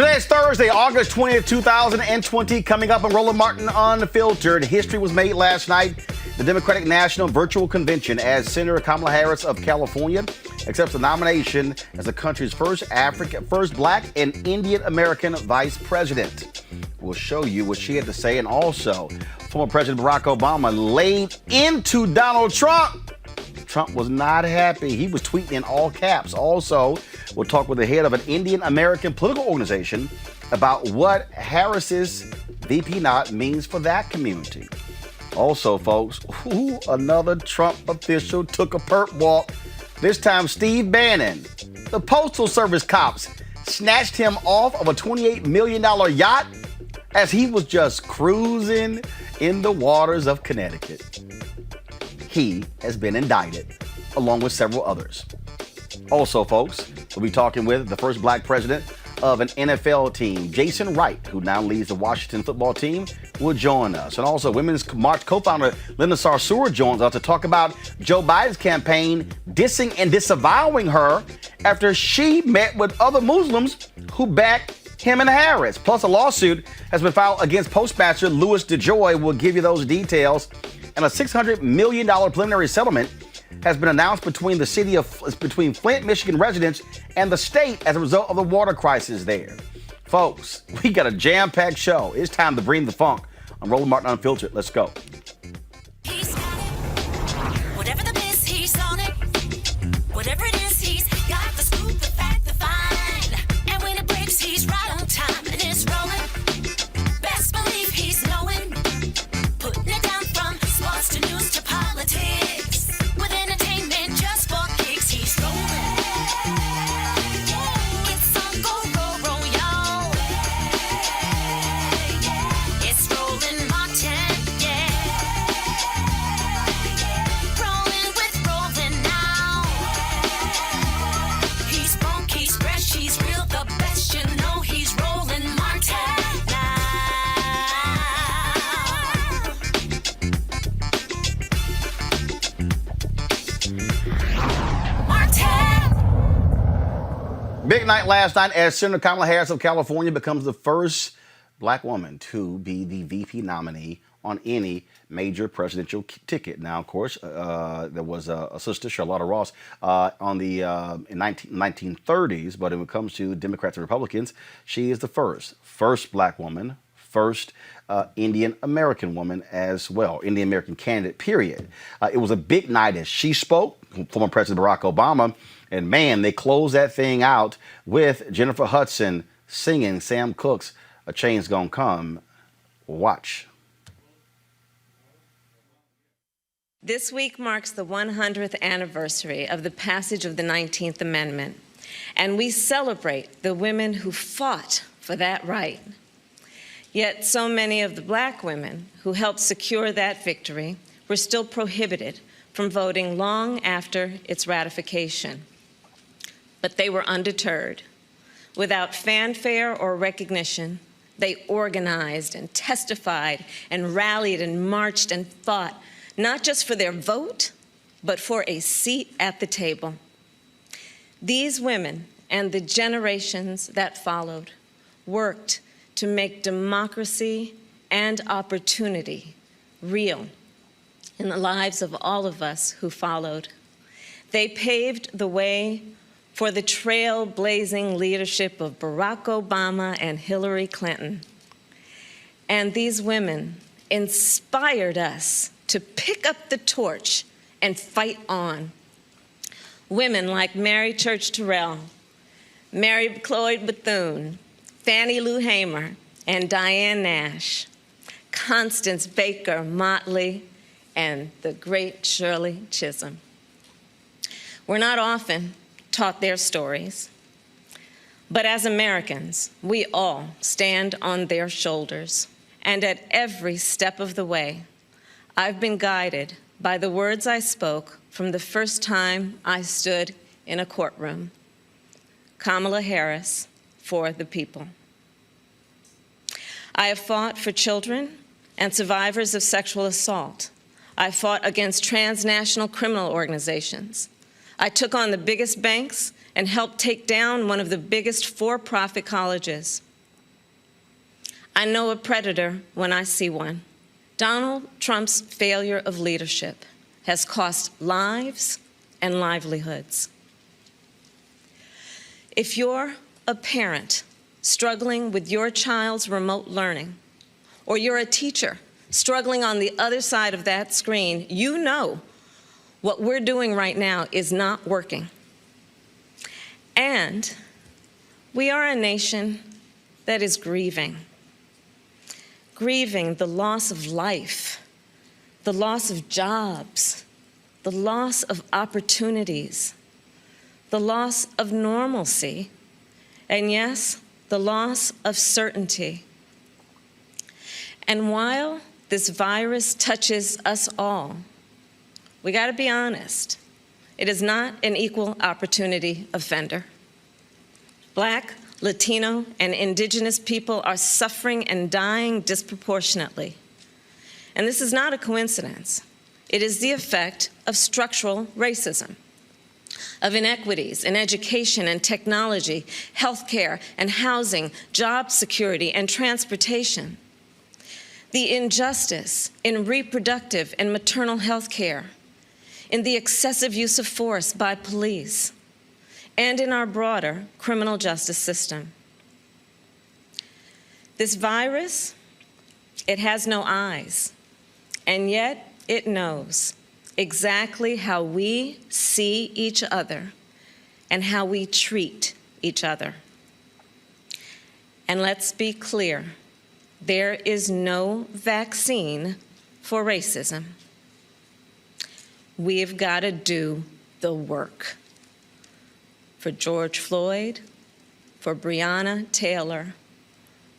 Today is Thursday, August 20th, 2020. Coming up on Roland Martin Unfiltered. History was made last night. The Democratic National Virtual Convention as Senator Kamala Harris of California accepts the nomination as the country's first Black and Indian American vice president. We'll show you what she had to say, and also former President Barack Obama laid into Donald Trump. Trump was not happy. He was tweeting in all caps. Also, we'll talk with the head of an Indian American political organization about what Harris's VP not means for that community. Also, folks, another Trump official took a perp walk. This time, Steve Bannon. The Postal Service cops snatched him off of a $28 million yacht as he was just cruising in the waters of Connecticut. He has been indicted, along with several others. Also, folks, we'll be talking with the first Black president of an NFL team, Jason Wright, who now leads the Washington football team, will join us. And also, Women's March co-founder Linda Sarsour joins us to talk about Joe Biden's campaign dissing and disavowing her after she met with other Muslims who backed him and Harris. Plus, a lawsuit has been filed against Postmaster Louis DeJoy. We'll give you those details. And a $600 million preliminary settlement has been announced between Flint, Michigan residents and the state as a result of the water crisis there. Folks, we got a jam-packed show. It's time to bring the funk on Roland Martin Unfiltered. Let's go. He's got it. Whatever the biz, he's on it. Whatever it is, he's got the scoop, the fact, the find. And when it breaks, he's right on time and it's rolling. Best believe he's knowing. Putting it down from sports to news to politics. With entertainment just for kicks, he's rolling. It's on go, y'all. It's Roland Martin, yeah. Rolling with Roland now. He's funk, he's fresh, he's real, the best, you know he's Roland Martin now. Big night last night as Senator Kamala Harris of California becomes the first Black woman to be the VP nominee on any major presidential ticket. Now, of course, there was a sister, Charlotta Ross, in the 1930s, but when it comes to Democrats and Republicans, she is the first Black woman, first Indian American woman as well, Indian American candidate, period. It was a big night as she spoke, former President Barack Obama, and man, they closed that thing out with Jennifer Hudson singing Sam Cooke's A Change's Gonna Come. Watch. This week marks the 100th anniversary of the passage of the 19th Amendment, and we celebrate the women who fought for that right. Yet so many of the Black women who helped secure that victory were still prohibited from voting long after its ratification. But they were undeterred. Without fanfare or recognition, They organized and testified and rallied and marched and fought, not just for their vote, but for a seat at the table. These women and the generations that followed worked to make democracy and opportunity real in the lives of all of us who followed. They paved the way for the trailblazing leadership of Barack Obama and Hillary Clinton. And these women inspired us to pick up the torch and fight on. Women like Mary Church Terrell, Mary Cloyd Bethune, Fannie Lou Hamer, and Diane Nash, Constance Baker Motley, and the great Shirley Chisholm. We're not often taught their stories, but as Americans, we all stand on their shoulders. And at every step of the way, I've been guided by the words I spoke from the first time I stood in a courtroom. Kamala Harris, for the people. I have fought for children and survivors of sexual assault. I fought against transnational criminal organizations. I took on the biggest banks and helped take down one of the biggest for-profit colleges. I know a predator when I see one. Donald Trump's failure of leadership has cost lives and livelihoods. If you're a parent struggling with your child's remote learning, or you're a teacher struggling on the other side of that screen, you know what we're doing right now is not working. And we are a nation that is grieving the loss of life, the loss of jobs, the loss of opportunities, the loss of normalcy, and yes, the loss of certainty. And while this virus touches us all, we got to be honest, it is not an equal opportunity offender. Black, Latino, and Indigenous people are suffering and dying disproportionately. And this is not a coincidence. It is the effect of structural racism, of inequities in education and technology, healthcare and housing, job security and transportation, the injustice in reproductive and maternal health care, in the excessive use of force by police, and in our broader criminal justice system. This virus, it has no eyes, and yet it knows exactly how we see each other and how we treat each other. And let's be clear, there is no vaccine for racism. We've got to do the work. For George Floyd, for Breonna Taylor,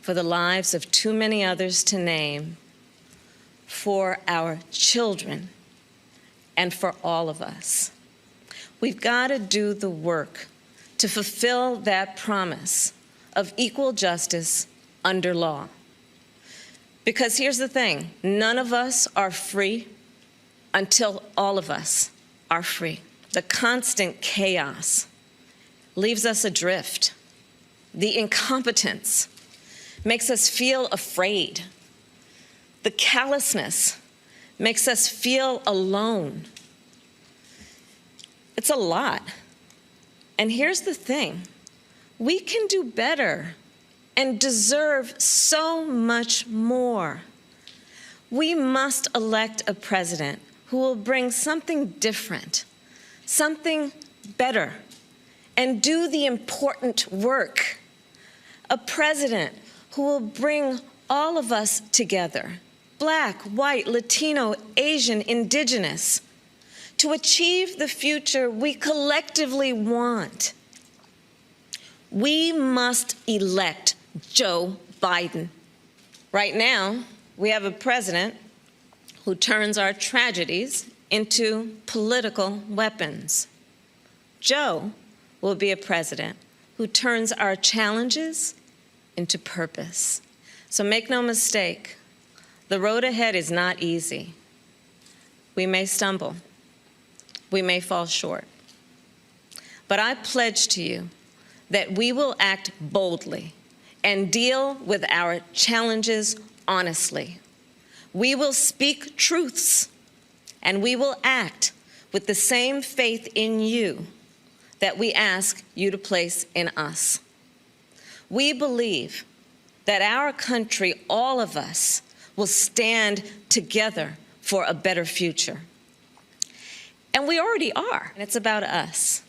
for the lives of too many others to name, for our children, and for all of us. We've got to do the work to fulfill that promise of equal justice under law. Because here's the thing, none of us are free until all of us are free. The constant chaos leaves us adrift. The incompetence makes us feel afraid. The callousness makes us feel alone. It's a lot. And here's the thing, we can do better and deserve so much more. We must elect a president who will bring something different, something better, and do the important work. A president who will bring all of us together, Black, white, Latino, Asian, Indigenous, to achieve the future we collectively want. We must elect Joe Biden. Right now, we have a president who turns our tragedies into political weapons. Joe will be a president who turns our challenges into purpose. So make no mistake, the road ahead is not easy. We may stumble. We may fall short. But I pledge to you that we will act boldly and deal with our challenges honestly. We will speak truths, and we will act with the same faith in you that we ask you to place in us. We believe that our country, all of us, will stand together for a better future. And we already are. And it's about us.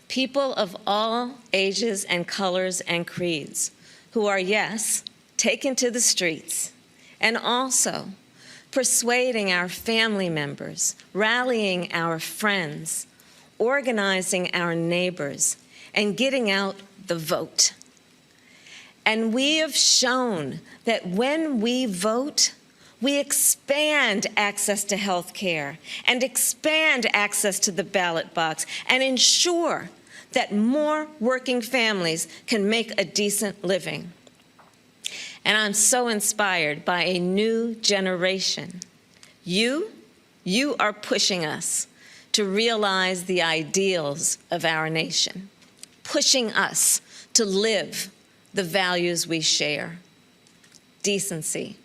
People of all ages and colors and creeds who are, yes, taken to the streets, and also persuading our family members, rallying our friends, organizing our neighbors, and getting out the vote. And we have shown that when we vote, we expand access to health care and expand access to the ballot box and ensure that more working families can make a decent living. And I'm so inspired by a new generation. You are pushing us to realize the ideals of our nation, pushing us to live the values we share: decency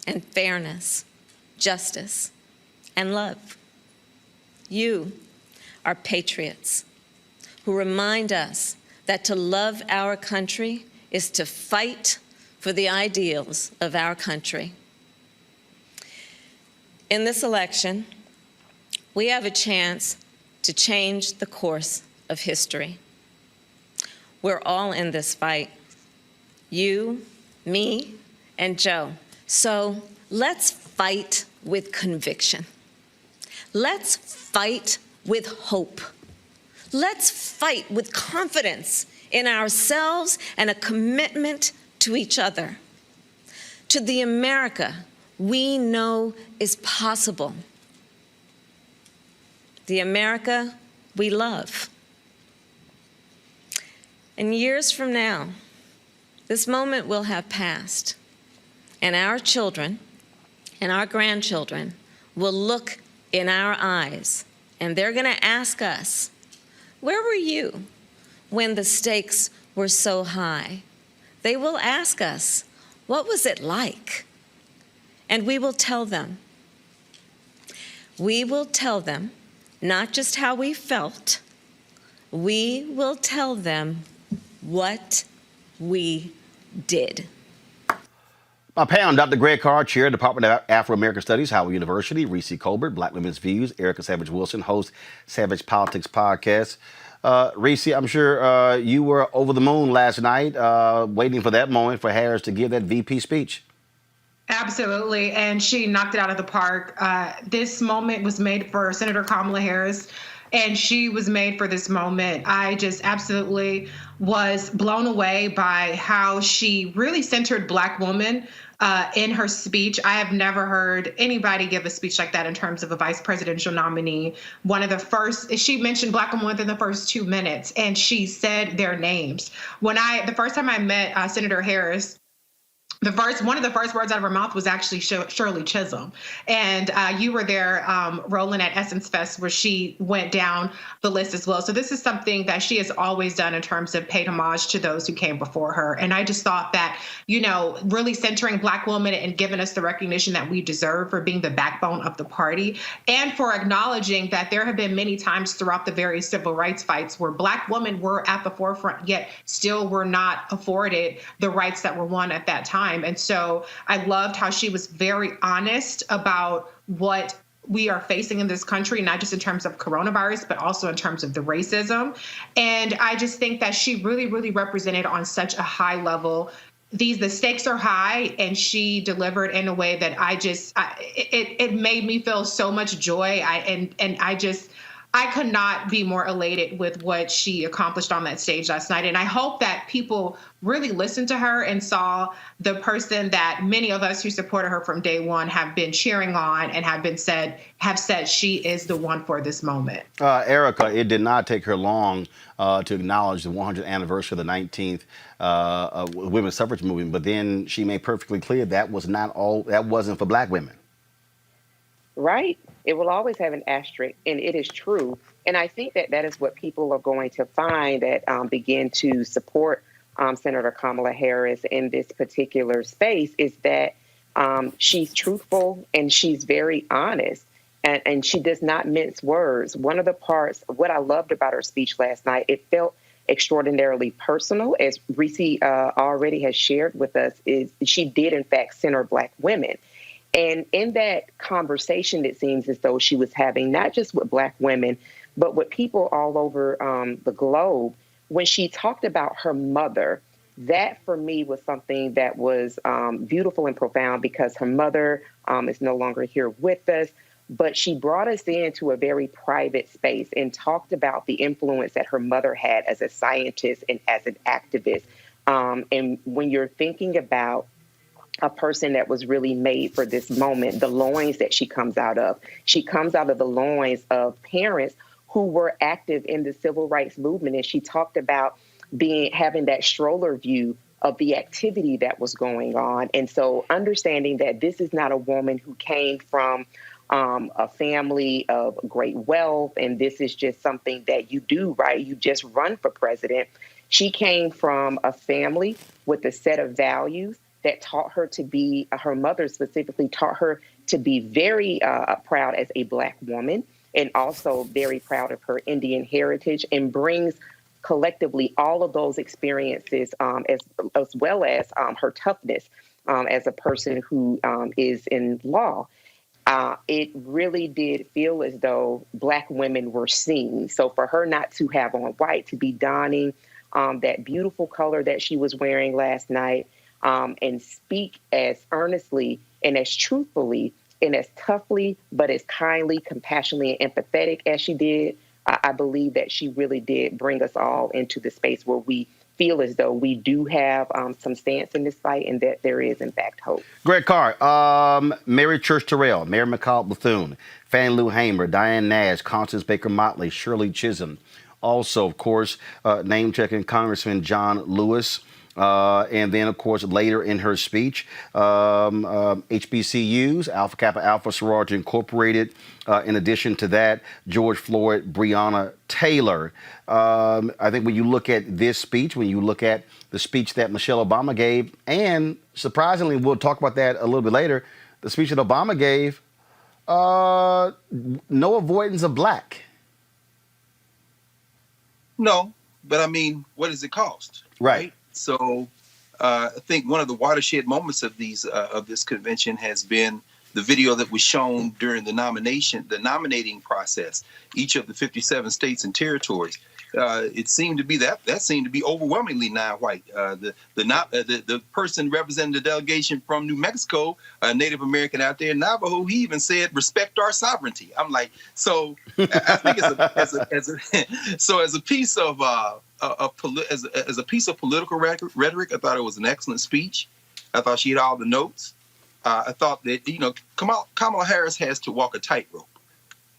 and fairness, justice and love. You are patriots who remind us that to love our country is to fight for the ideals of our country. In this election, we have a chance to change the course of history. We're all in this fight. You, me, and Joe. So let's fight with conviction. Let's fight with hope. Let's fight with confidence in ourselves and a commitment to each other, to the America we know is possible, the America we love. And years from now, this moment will have passed, and our children and our grandchildren will look in our eyes, and they're going to ask us, where were you when the stakes were so high? They will ask us, what was it like? And we will tell them. We will tell them not just how we felt, we will tell them what we did. My panel, Dr. Greg Carr, Chair, Department of Afro-American Studies, Howard University, Reese Colbert, Black Women's Views, Erica Savage-Wilson, host Savage Politics Podcast. Reese, I'm sure you were over the moon last night, waiting for that moment for Harris to give that VP speech. Absolutely, and she knocked it out of the park. This moment was made for Senator Kamala Harris, and she was made for this moment. I just absolutely was blown away by how she really centered Black women in her speech. I have never heard anybody give a speech like that in terms of a vice presidential nominee. One of the first, she mentioned Black women within the first 2 minutes, and she said their names. The first time I met Senator Harris, one of the first words out of her mouth was actually Shirley Chisholm. And you were there, Roland, at Essence Fest, where she went down the list as well. So this is something that she has always done in terms of paid homage to those who came before her. And I just thought that, really centering Black women and giving us the recognition that we deserve for being the backbone of the party, and for acknowledging that there have been many times throughout the various civil rights fights where Black women were at the forefront, yet still were not afforded the rights that were won at that time. And so I loved how she was very honest about what we are facing in this country, not just in terms of coronavirus, but also in terms of the racism. And I just think that she really, really represented on such a high level. The stakes are high, and she delivered in a way that it made me feel so much joy. I could not be more elated with what she accomplished on that stage last night. And I hope that people really listened to her and saw the person that many of us who supported her from day one have been cheering on and have said she is the one for this moment. Erica, it did not take her long to acknowledge the 100th anniversary of the 19th women's suffrage movement, but then she made perfectly clear that wasn't for black women. Right? It will always have an asterisk, and it is true. And I think that is what people are going to find that begin to support Senator Kamala Harris in this particular space is that she's truthful and she's very honest, and she does not mince words. One of the parts, what I loved about her speech last night, it felt extraordinarily personal, as Reese already has shared with us, is she did in fact center Black women. And in that conversation, it seems as though she was having not just with Black women, but with people all over the globe. When she talked about her mother, that for me was something that was beautiful and profound, because her mother is no longer here with us. But she brought us into a very private space and talked about the influence that her mother had as a scientist and as an activist. And when you're thinking about a person that was really made for this moment, the loins that she comes out of the loins of parents who were active in the civil rights movement. And she talked about having that stroller view of the activity that was going on. And so understanding that this is not a woman who came from a family of great wealth, and this is just something that you do, right? You just run for president. She came from a family with a set of values that taught her to be, her mother specifically taught her to be very proud as a Black woman, and also very proud of her Indian heritage, and brings collectively all of those experiences as well as her toughness as a person who is in law. It really did feel as though Black women were seen. So for her not to have on white, to be donning that beautiful color that she was wearing last night, and speak as earnestly and as truthfully and as toughly, but as kindly, compassionately, and empathetic as she did, I believe that she really did bring us all into the space where we feel as though we do have some stance in this fight, and that there is, in fact, hope. Greg Carr, Mary Church Terrell, Mary McCall Bethune, Fannie Lou Hamer, Diane Nash, Constance Baker Motley, Shirley Chisholm. Also, of course, name-checking Congressman John Lewis. And then, of course, later in her speech, HBCUs, Alpha Kappa Alpha Sorority Incorporated. In addition to that, George Floyd, Breonna Taylor. I think when you look at this speech, when you look at the speech that Michelle Obama gave, and surprisingly, we'll talk about that a little bit later, the speech that Obama gave, no avoidance of Black. No, but I mean, what does it cost? Right. So I think one of the watershed moments of this convention has been the video that was shown during the nominating process. Each of the 57 states and territories. It seemed to be that seemed to be overwhelmingly non-white. The person representing the delegation from New Mexico, a Native American out there in Navajo, he even said, "Respect our sovereignty." I'm like, so I think as a piece of political rhetoric, I thought it was an excellent speech. I thought she had all the notes. I thought that Kamala Harris has to walk a tightrope.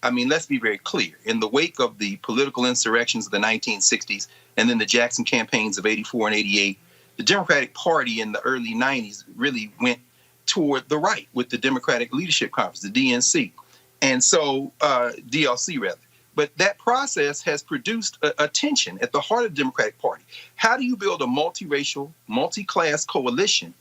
I mean, let's be very clear. In the wake of the political insurrections of the 1960s and then the Jackson campaigns of 84 and 88, the Democratic Party in the early 90s really went toward the right with the Democratic Leadership Conference, the DNC. And so, DLC rather. But that process has produced a tension at the heart of the Democratic Party. How do you build a multiracial, multi-class coalition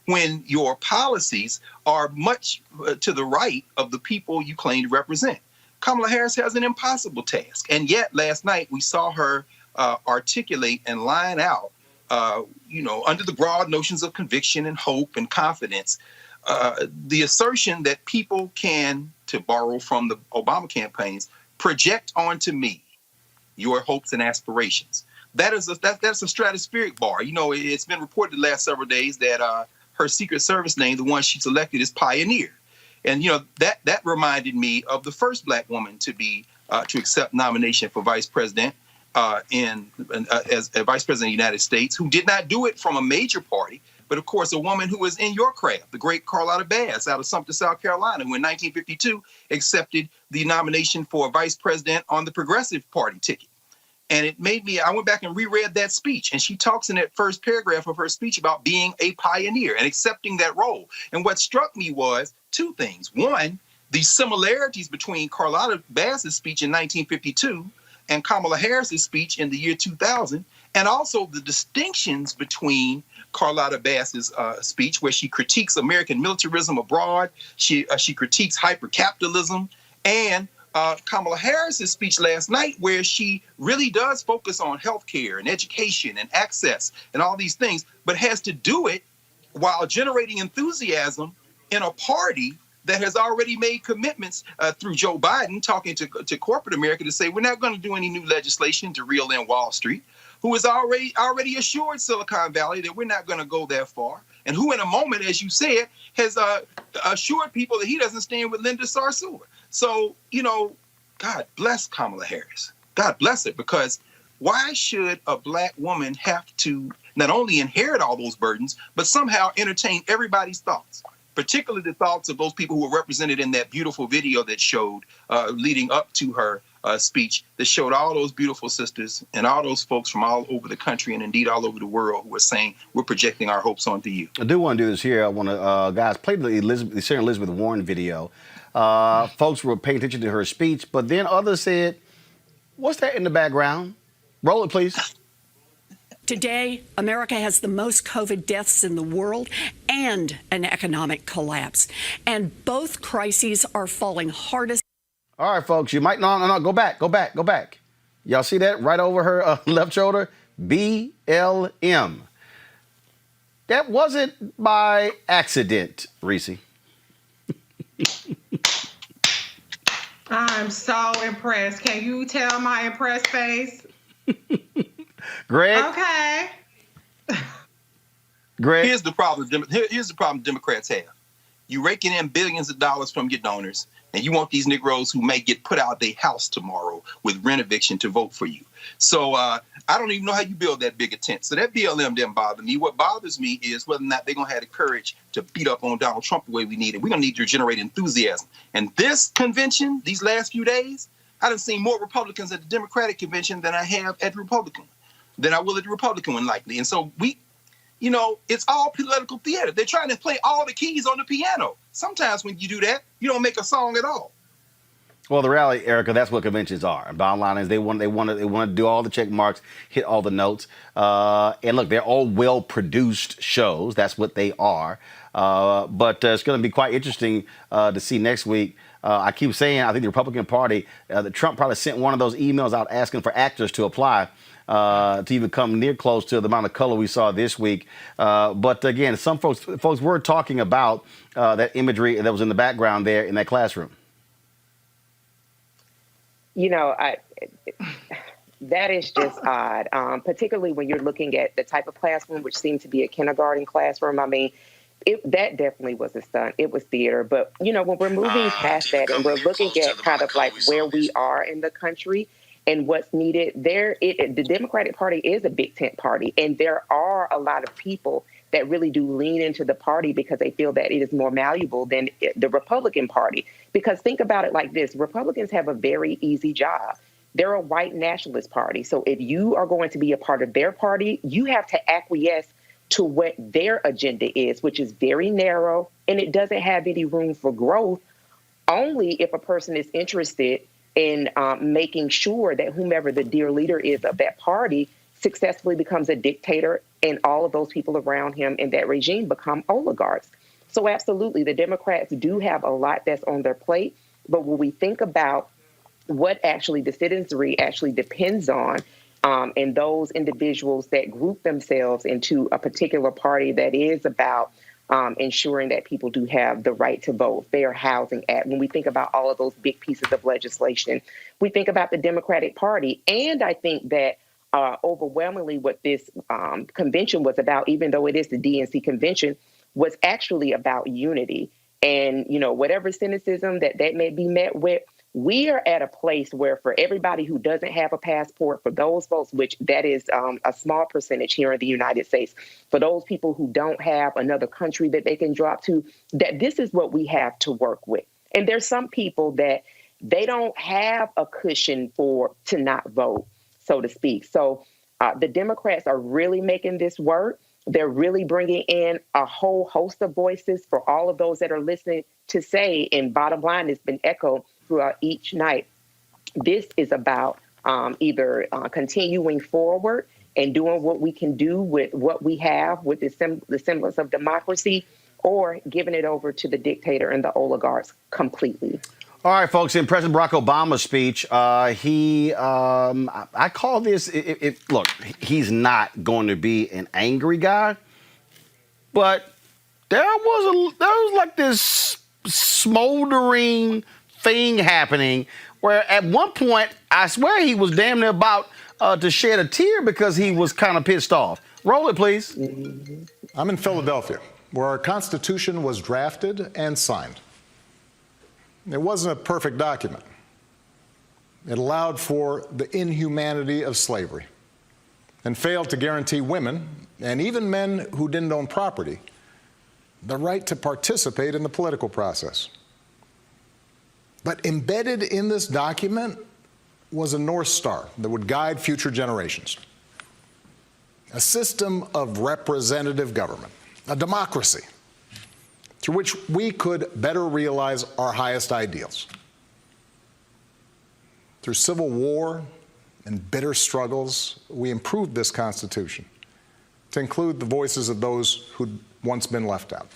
when your policies are much to the right of the people you claim to represent? Kamala Harris has an impossible task. And yet last night we saw her articulate and line out, under the broad notions of conviction and hope and confidence, the assertion that people can, to borrow from the Obama campaigns, project onto me your hopes and aspirations. That's a stratospheric bar. It's been reported the last several days that her Secret Service name, the one she selected, is Pioneer. And, that reminded me of the first Black woman to be to accept nomination for vice president as a vice president of the United States, who did not do it from a major party, but of course a woman who was in your craft, the great Carlotta Bass out of Sumter, South Carolina, who in 1952 accepted the nomination for vice president on the Progressive Party ticket. And it made me, I went back and reread that speech, and she talks in that first paragraph of her speech about being a pioneer and accepting that role. And what struck me was two things. One, the similarities between Carlotta Bass's speech in 1952 and Kamala Harris's speech in the year 2000, and also the distinctions between Carlotta Bass's speech, where she critiques American militarism abroad, she critiques hypercapitalism, and Kamala Harris's speech last night, where she really does focus on healthcare and education and access and all these things, but has to do it while generating enthusiasm in a party that has already made commitments through Joe Biden, talking to corporate America, to say we're not going to do any new legislation to reel in Wall Street, who has already assured Silicon Valley that we're not going to go that far, and who in a moment, as you said, has assured people that he doesn't stand with Linda Sarsour. So, God bless Kamala Harris. God bless her, because why should a black woman have to not only inherit all those burdens, but somehow entertain everybody's thoughts, particularly the thoughts of those people who were represented in that beautiful video that showed leading up to her speech, that showed all those beautiful sisters and all those folks from all over the country and indeed all over the world who are saying we're projecting our hopes onto you. I do want to do this here. I want to, guys, play the Senator Elizabeth Warren video. Folks were paying attention to her speech, but then others said, what's that in the background? Roll it, please. Today, America has the most COVID deaths in the world and an economic collapse. And both crises are falling hardest. All right, folks, you might no, go back. Y'all see that right over her left shoulder? BLM. That wasn't by accident, Reese. I'm so impressed. Can you tell my impressed face? Greg? Okay. Greg? Here's the problem Democrats have. You raking in billions of dollars from your donors, and you want these Negroes who may get put out of their house tomorrow with rent eviction to vote for you. So I don't even know how you build that big a tent. So that BLM didn't bother me. What bothers me is whether or not they're going to have the courage to beat up on Donald Trump the way we need it. We're going to need to generate enthusiasm. And this convention, these last few days, I done seen more Republicans at the Democratic convention than I have at the Republican, than I will at the Republican one, likely. And so it's all political theater. They're trying to play all the keys on the piano. Sometimes when you do that, you don't make a song at all. Well, the reality, Erica, that's what conventions are. And bottom line is they want to do all the check marks, hit all the notes. And look, they're all well-produced shows. That's what they are. But it's going to be quite interesting to see next week. I keep saying, I think the Republican Party, Trump probably sent one of those emails out asking for actors to apply to even come near close to the amount of color we saw this week. But again, some folks were talking about that imagery that was in the background there in that classroom. That is just odd, particularly when you're looking at the type of classroom, which seemed to be a kindergarten classroom. I mean, that definitely was a stunt. It was theater. But, when we're moving past that and we're looking at kind of like where we are in the country and what's needed, the Democratic Party is a big tent party. And there are a lot of people that really do lean into the party because they feel that it is more malleable than the Republican Party. Because think about it like this. Republicans have a very easy job. They're a white nationalist party. So if you are going to be a part of their party, you have to acquiesce to what their agenda is, which is very narrow, and it doesn't have any room for growth, only if a person is interested in making sure that whomever the dear leader is of that party successfully becomes a dictator, and all of those people around him in that regime become oligarchs. So absolutely, the Democrats do have a lot that's on their plate. But when we think about what actually the citizenry actually depends on, and those individuals that group themselves into a particular party that is about ensuring that people do have the right to vote, Fair Housing Act. When we think about all of those big pieces of legislation, we think about the Democratic Party. And I think that overwhelmingly what this convention was about, even though it is the DNC convention, was actually about unity. And, whatever cynicism that may be met with, we are at a place where for everybody who doesn't have a passport, for those folks, which that is a small percentage here in the United States, for those people who don't have another country that they can drop to, that this is what we have to work with. And there's some people that they don't have a cushion to not vote, so to speak. So the Democrats are really making this work. They're really bringing in a whole host of voices for all of those that are listening to say, and bottom line has been echoed throughout each night. This is about either continuing forward and doing what we can do with what we have with the semblance of democracy, or giving it over to the dictator and the oligarchs completely. All right, folks, in President Barack Obama's speech, I call this, look, he's not going to be an angry guy, but there was like this smoldering thing happening where at one point, I swear he was damn near about to shed a tear because he was kind of pissed off. Roll it, please. I'm in Philadelphia, where our Constitution was drafted and signed. It wasn't a perfect document. It allowed for the inhumanity of slavery and failed to guarantee women, and even men who didn't own property, the right to participate in the political process. But embedded in this document was a North Star that would guide future generations. A system of representative government, a democracy, through which we could better realize our highest ideals. Through civil war and bitter struggles, we improved this Constitution to include the voices of those who'd once been left out.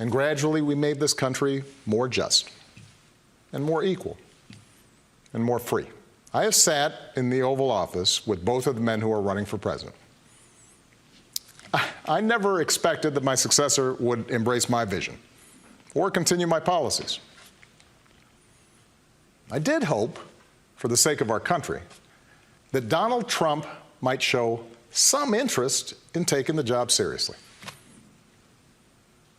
And gradually, we made this country more just and more equal and more free. I have sat in the Oval Office with both of the men who are running for president. I never expected that my successor would embrace my vision or continue my policies. I did hope, for the sake of our country, that Donald Trump might show some interest in taking the job seriously,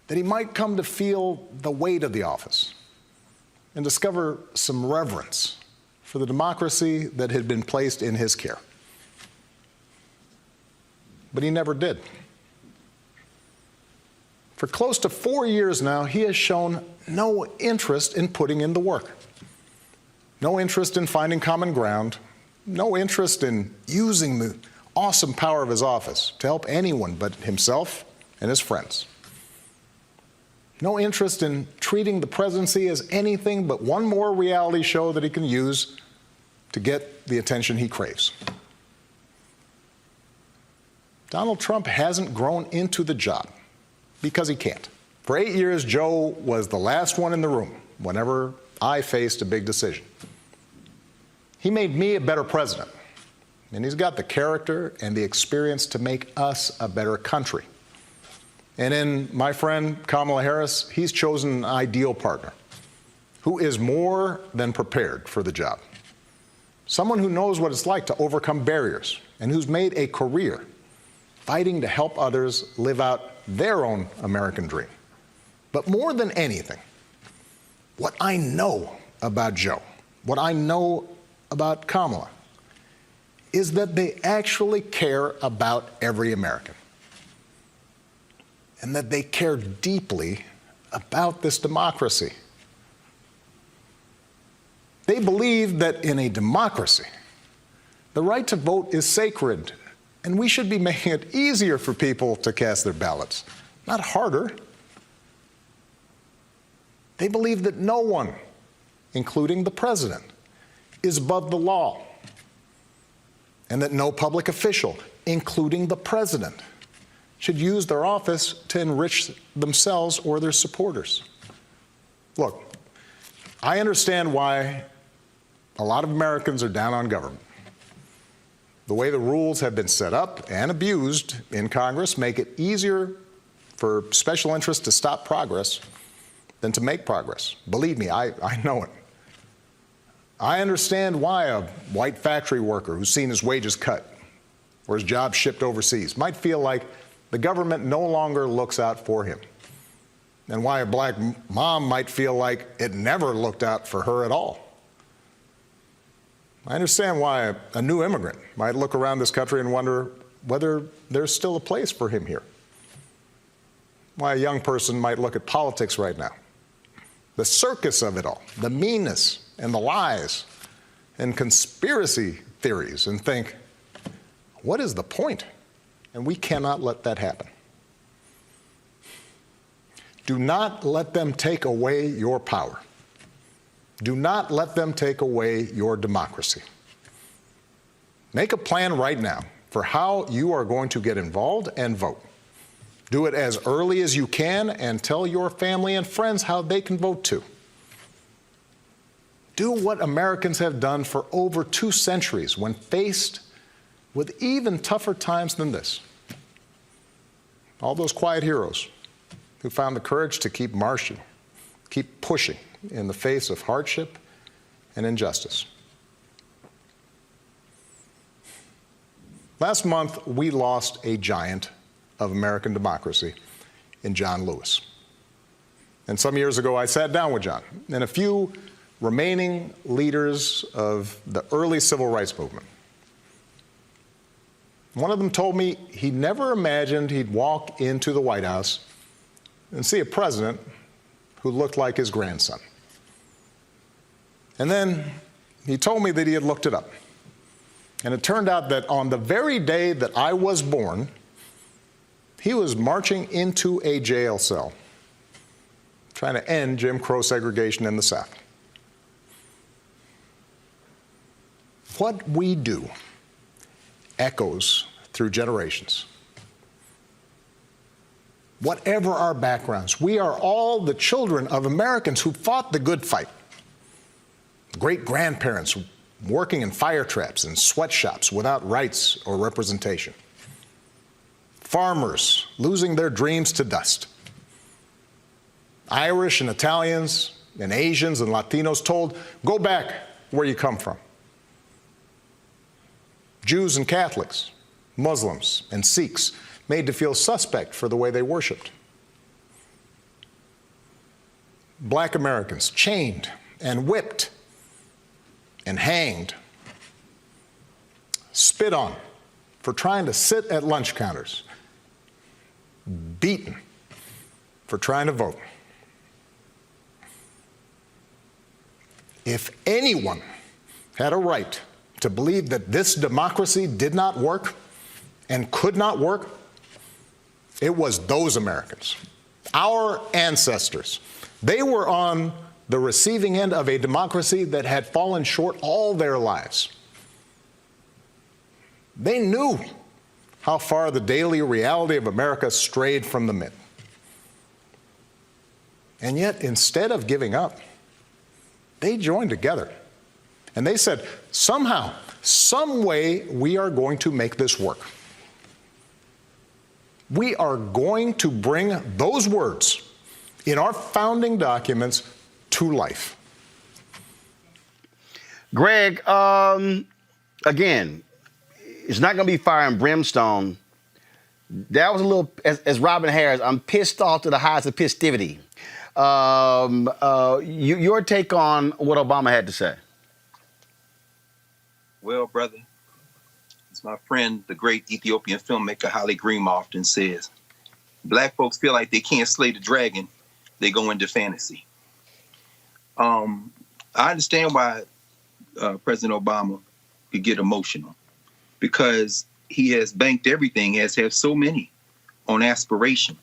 that he might come to feel the weight of the office and discover some reverence for the democracy that had been placed in his care. But he never did. For close to 4 years now, he has shown no interest in putting in the work, no interest in finding common ground, no interest in using the awesome power of his office to help anyone but himself and his friends. No interest in treating the presidency as anything but one more reality show that he can use to get the attention he craves. Donald Trump hasn't grown into the job because he can't. For 8 years, Joe was the last one in the room whenever I faced a big decision. He made me a better president, and he's got the character and the experience to make us a better country. And in my friend Kamala Harris, he's chosen an ideal partner who is more than prepared for the job. Someone who knows what it's like to overcome barriers and who's made a career fighting to help others live out their own American dream. But more than anything, what I know about Joe, what I know about Kamala, is that they actually care about every American, and that they care deeply about this democracy. They believe that in a democracy, the right to vote is sacred, and we should be making it easier for people to cast their ballots, not harder. They believe that no one, including the president, is above the law, and that no public official, including the president, should use their office to enrich themselves or their supporters. Look, I understand why a lot of Americans are down on government. The way the rules have been set up and abused in Congress make it easier for special interests to stop progress than to make progress. Believe me, I know it. I understand why a white factory worker who's seen his wages cut or his job shipped overseas might feel like the government no longer looks out for him. and why a black mom might feel like it never looked out for her at all. I understand why a new immigrant might look around this country and wonder whether there's still a place for him here. Why a young person might look at politics right now, the circus of it all, the meanness and the lies and conspiracy theories, and think, what is the point? And we cannot let that happen. Do not let them take away your power. Do not let them take away your democracy. Make a plan right now for how you are going to get involved and vote. Do it as early as you can and tell your family and friends how they can vote too. Do what Americans have done for over 2 centuries when faced with even tougher times than this. All those quiet heroes who found the courage to keep marching, keep pushing in the face of hardship and injustice. Last month, we lost a giant of American democracy in John Lewis. And some years ago, I sat down with John and a few remaining leaders of the early civil rights movement. One of them told me he never imagined he'd walk into the White House and see a president who looked like his grandson. And then he told me that he had looked it up. And it turned out that on the very day that I was born, he was marching into a jail cell, trying to end Jim Crow segregation in the South. What we do echoes through generations. Whatever our backgrounds, we are all the children of Americans who fought the good fight. Great-grandparents working in fire traps and sweatshops without rights or representation. Farmers losing their dreams to dust. Irish and Italians and Asians and Latinos told, go back where you come from. Jews and Catholics, Muslims and Sikhs made to feel suspect for the way they worshiped. Black Americans chained and whipped and hanged, spit on for trying to sit at lunch counters, beaten for trying to vote. If anyone had a right to believe that this democracy did not work and could not work, it was those Americans, our ancestors. They were on the receiving end of a democracy that had fallen short all their lives. They knew how far the daily reality of America strayed from the myth. And yet, instead of giving up, they joined together. And they said, somehow, some way, we are going to make this work. We are going to bring those words in our founding documents to life. Greg, again, it's not going to be fire and brimstone. That was a little, as Robin Harris, I'm pissed off to the heights of pistivity. Your take on what Obama had to say. Well, brother, as my friend, the great Ethiopian filmmaker Haile Green often says, black folks feel like they can't slay the dragon, they go into fantasy. I understand why President Obama could get emotional, because he has banked everything, as have so many, on aspiration.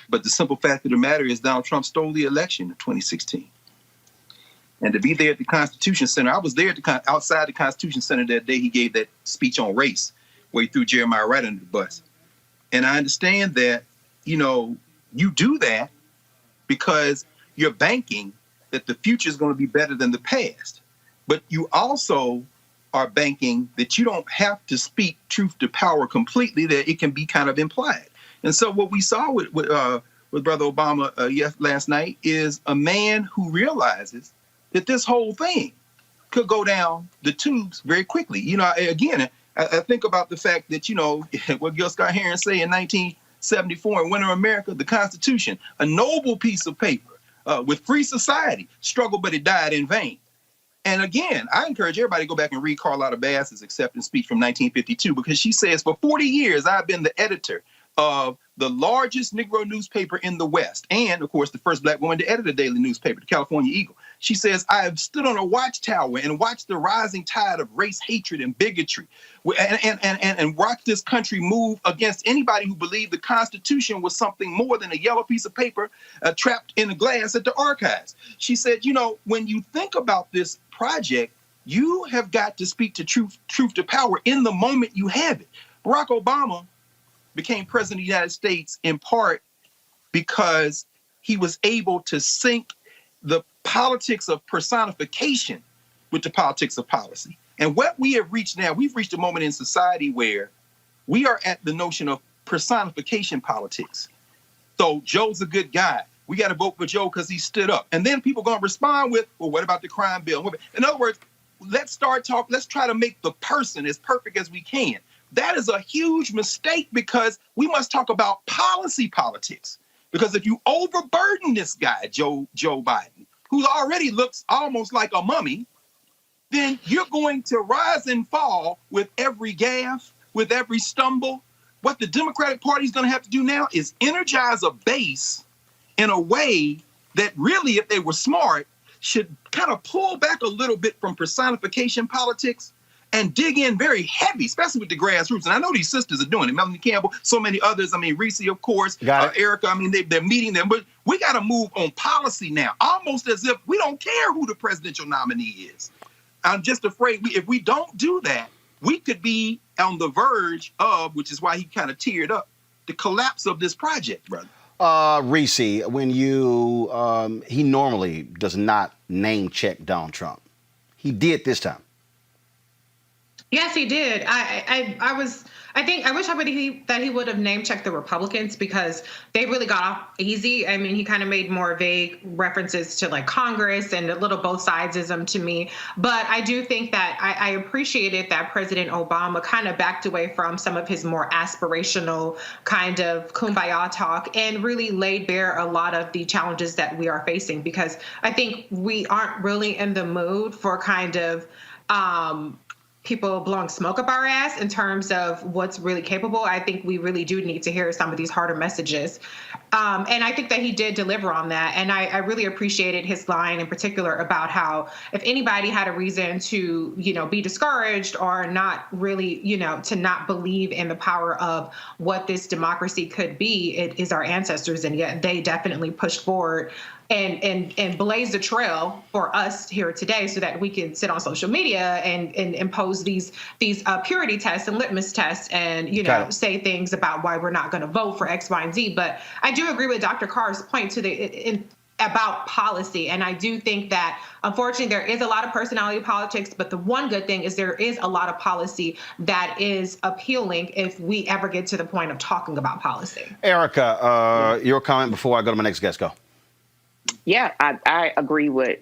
But the simple fact of the matter is Donald Trump stole the election in 2016. And to be there at the Constitution Center, I was there at outside the Constitution Center that day he gave that speech on race, where he threw Jeremiah right under the bus. And I understand that, you do that because you're banking that the future is going to be better than the past. But you also are banking that you don't have to speak truth to power completely, that it can be kind of implied. And so what we saw with Brother Obama last night is a man who realizes that this whole thing could go down the tubes very quickly. Again, I think about the fact that, what Gil Scott-Heron say in 1774 and Winter America, the Constitution, a noble piece of paper with free society, struggled, but it died in vain. And again, I encourage everybody to go back and read Carlotta Bass's acceptance speech from 1952, because she says, for 40 years, I've been the editor of the largest Negro newspaper in the West, and, of course, the first Black woman to edit a daily newspaper, the California Eagle. She says, I have stood on a watchtower and watched the rising tide of race hatred and bigotry and watched this country move against anybody who believed the Constitution was something more than a yellow piece of paper trapped in a glass at the archives. She said, you know, when you think about this project, you have got to speak to truth to power in the moment you have it. Barack Obama became president of the United States in part because he was able to sync the politics of personification with the politics of policy. And what we have reached now, we've reached a moment in society where we are at the notion of personification politics. So Joe's a good guy. We got to vote for Joe because he stood up. And then people are going to respond with, well, what about the crime bill? In other words, let's try to make the person as perfect as we can. That is a huge mistake, because we must talk about policy politics. Because if you overburden this guy, Joe Biden, who already looks almost like a mummy, then you're going to rise and fall with every gaffe, with every stumble. What the Democratic Party is going to have to do now is energize a base in a way that really, if they were smart, should kind of pull back a little bit from personification politics and dig in very heavy, especially with the grassroots. And I know these sisters are doing it. Melanie Campbell, so many others. I mean, Reese, of course, Erica. I mean, they're meeting them. But we got to move on policy now, almost as if we don't care who the presidential nominee is. I'm just afraid if we don't do that, we could be on the verge of, which is why he kind of teared up, the collapse of this project, brother. Reese, when he normally does not name check Donald Trump. He did this time. Yes, he did. I wish that he would have name checked the Republicans, because they really got off easy. I mean, he kind of made more vague references to like Congress and a little both sidesism to me. But I do think that I appreciated that President Obama kind of backed away from some of his more aspirational kind of kumbaya talk and really laid bare a lot of the challenges that we are facing, because I think we aren't really in the mood for kind of people blowing smoke up our ass in terms of what's really capable. I think we really do need to hear some of these harder messages. And I think that he did deliver on that. And I really appreciated his line in particular about how if anybody had a reason to, be discouraged or not really, to not believe in the power of what this democracy could be, it is our ancestors. And yet they definitely pushed forward and blaze the trail for us here today so that we can sit on social media and impose these purity tests and litmus tests and, say things about why we're not going to vote for X, Y, and Z. But I do agree with Dr. Carr's point about policy. And I do think that, unfortunately, there is a lot of personality politics, but the one good thing is there is a lot of policy that is appealing if we ever get to the point of talking about policy. Erica, your comment before I go to my next guest. Go. Yeah, I agree with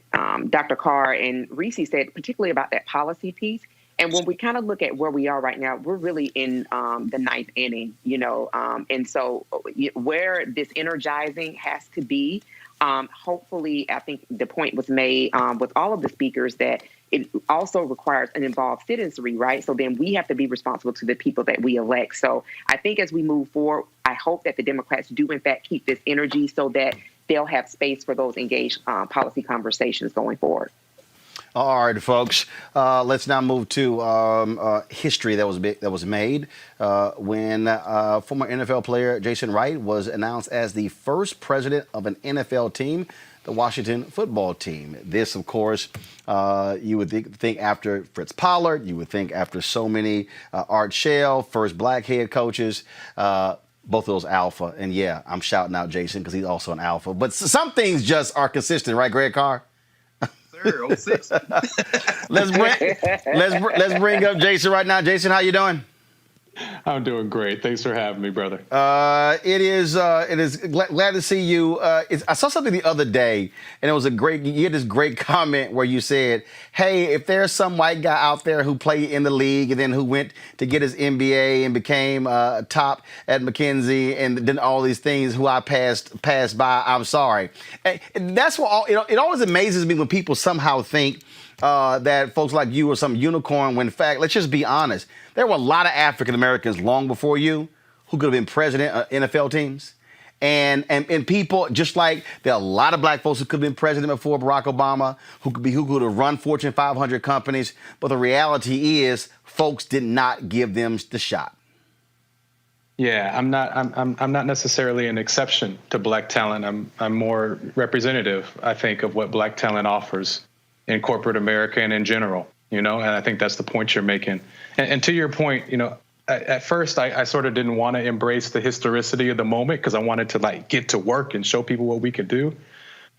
Dr. Carr and Reese said, particularly about that policy piece. And when we kind of look at where we are right now, we're really in the ninth inning, and so where this energizing has to be, hopefully, I think the point was made with all of the speakers that it also requires an involved citizenry, right? So then we have to be responsible to the people that we elect. So I think as we move forward, I hope that the Democrats do, in fact, keep this energy so that they'll have space for those engaged policy conversations going forward. All right, folks. Let's now move to history that was made when former NFL player Jason Wright was announced as the first president of an NFL team, the Washington football team. This, of course, you would think after Fritz Pollard, you would think after so many Art Shell, first black head coaches. Both of those alpha. And yeah, I'm shouting out Jason because he's also an alpha. But some things just are consistent, right, Greg Carr? Sir, 06. Let's bring up Jason right now. Jason, how you doing? I'm doing great. Thanks for having me, brother. It is glad to see you. I saw something the other day, and it was you had this great comment where you said, hey, if there's some white guy out there who played in the league and then who went to get his MBA and became top at McKinsey and then all these things who I passed by, I'm sorry. And that's what it always amazes me when people somehow think that folks like you are some unicorn, when in fact, let's just be honest. There were a lot of African Americans long before you who could have been president of NFL teams. And people, just like there are a lot of black folks who could have been president before Barack Obama, who could have run Fortune 500 companies. But the reality is folks did not give them the shot. Yeah, I'm not necessarily an exception to black talent. I'm more representative, I think, of what black talent offers in corporate America and in general, and I think that's the point you're making. And to your point, at first I sort of didn't want to embrace the historicity of the moment because I wanted to get to work and show people what we could do.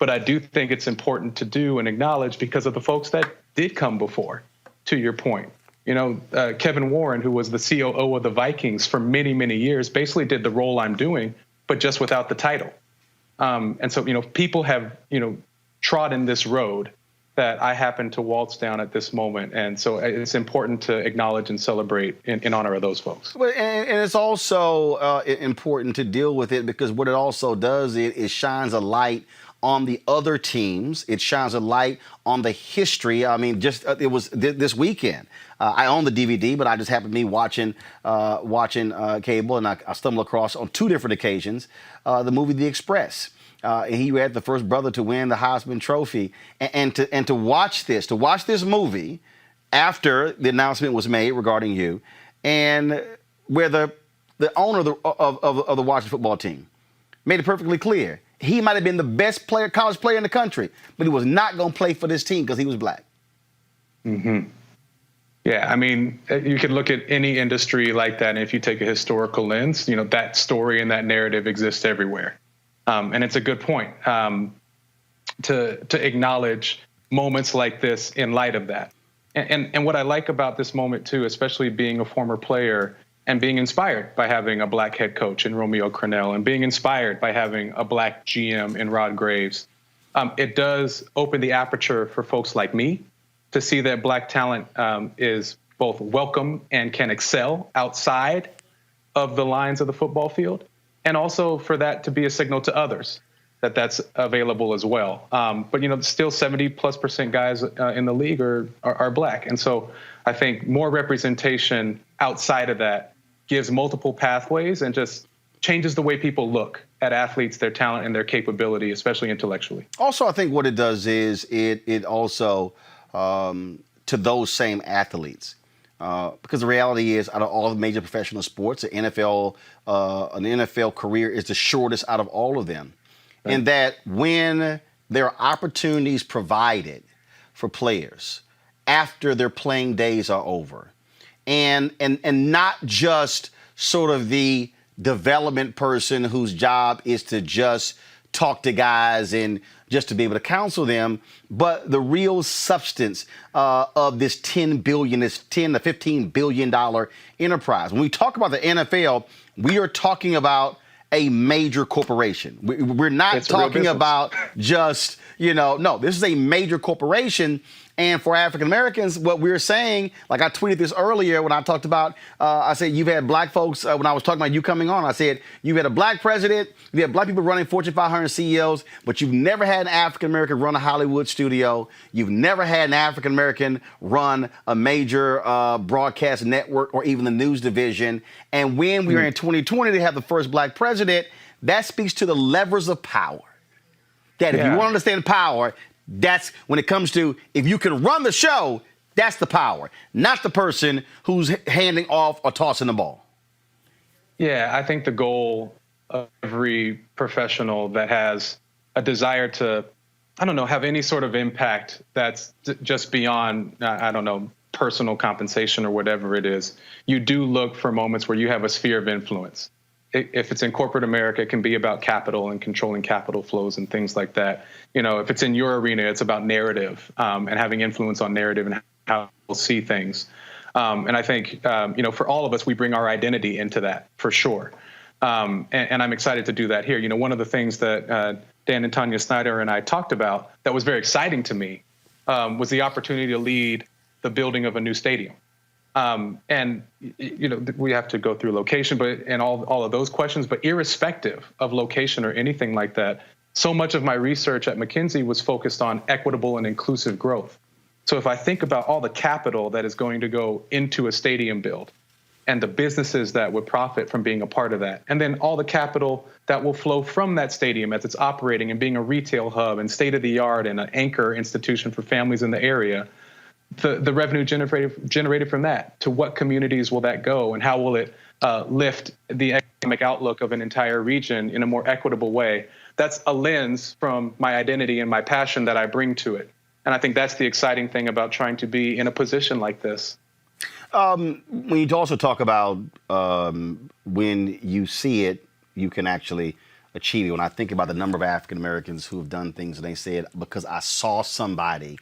But I do think it's important to do and acknowledge because of the folks that did come before, to your point. Kevin Warren, who was the COO of the Vikings for many, many years, basically did the role I'm doing, but just without the title. And so, people have, trodden this road that I happen to waltz down at this moment. And so it's important to acknowledge and celebrate in honor of those folks. And it's also important to deal with it because what it also does, it shines a light on the other teams. It shines a light on the history. I mean, it was this weekend. I own the DVD, but I just happened to be watching cable, and I stumbled across on two different occasions the movie The Express. And he had the first brother to win the Heisman Trophy, and to watch this movie after the announcement was made regarding you, and where the owner of the Washington football team made it perfectly clear he might have been the best college player in the country, but he was not going to play for this team because he was black. Mm-hmm. Yeah, I mean, you could look at any industry like that, and if you take a historical lens, that story and that narrative exists everywhere. And it's a good point to acknowledge moments like this in light of that. And what I like about this moment, too, especially being a former player and being inspired by having a black head coach in Romeo Crennel and being inspired by having a black GM in Rod Graves, it does open the aperture for folks like me to see that black talent is both welcome and can excel outside of the lines of the football field. And also for that to be a signal to others that that's available as well. But, still 70+% guys in the league are black. And so I think more representation outside of that gives multiple pathways and just changes the way people look at athletes, their talent and their capability, especially intellectually. Also, I think what it does is it also to those same athletes. Because the reality is, out of all the major professional sports, an NFL career is the shortest out of all of them. Right. And that when there are opportunities provided for players after their playing days are over, and not just sort of the development person whose job is to just talk to guys and just to be able to counsel them, but the real substance of this $10 to $15 billion enterprise. When we talk about the NFL, we are talking about a major corporation. We're not talking about just, no, this is a major corporation. And for African Americans, what we're saying, like I tweeted this earlier when I talked about, I said, you've had black folks, when I was talking about you coming on, I said, you've had a black president, you've had black people running Fortune 500 CEOs, but you've never had an African American run a Hollywood studio. You've never had an African American run a major broadcast network or even the news division. And when we were in 2020 to have the first black president, that speaks to the levers of power. That if you want to understand power, that's when it comes to if you can run the show, that's the power, not the person who's handing off or tossing the ball. Yeah, I think the goal of every professional that has a desire to, have any sort of impact that's just beyond, personal compensation or whatever it is, you do look for moments where you have a sphere of influence. If it's in corporate America, it can be about capital and controlling capital flows and things like that. If it's in your arena, it's about narrative and having influence on narrative and how people see things. And I think, for all of us, we bring our identity into that for sure. And I'm excited to do that here. One of the things that Dan and Tanya Snyder and I talked about that was very exciting to me was the opportunity to lead the building of a new stadium. And we have to go through location, and all of those questions. But irrespective of location or anything like that, so much of my research at McKinsey was focused on equitable and inclusive growth. So if I think about all the capital that is going to go into a stadium build and the businesses that would profit from being a part of that, and then all the capital that will flow from that stadium as it's operating and being a retail hub and state-of-the-art and an anchor institution for families in the area, the revenue generated from that, to what communities will that go, and how will it lift the economic outlook of an entire region in a more equitable way? That's a lens from my identity and my passion that I bring to it. And I think that's the exciting thing about trying to be in a position like this. When you also talk about when you see it, you can actually achieve it. When I think about the number of African Americans who have done things and they said, because I saw somebody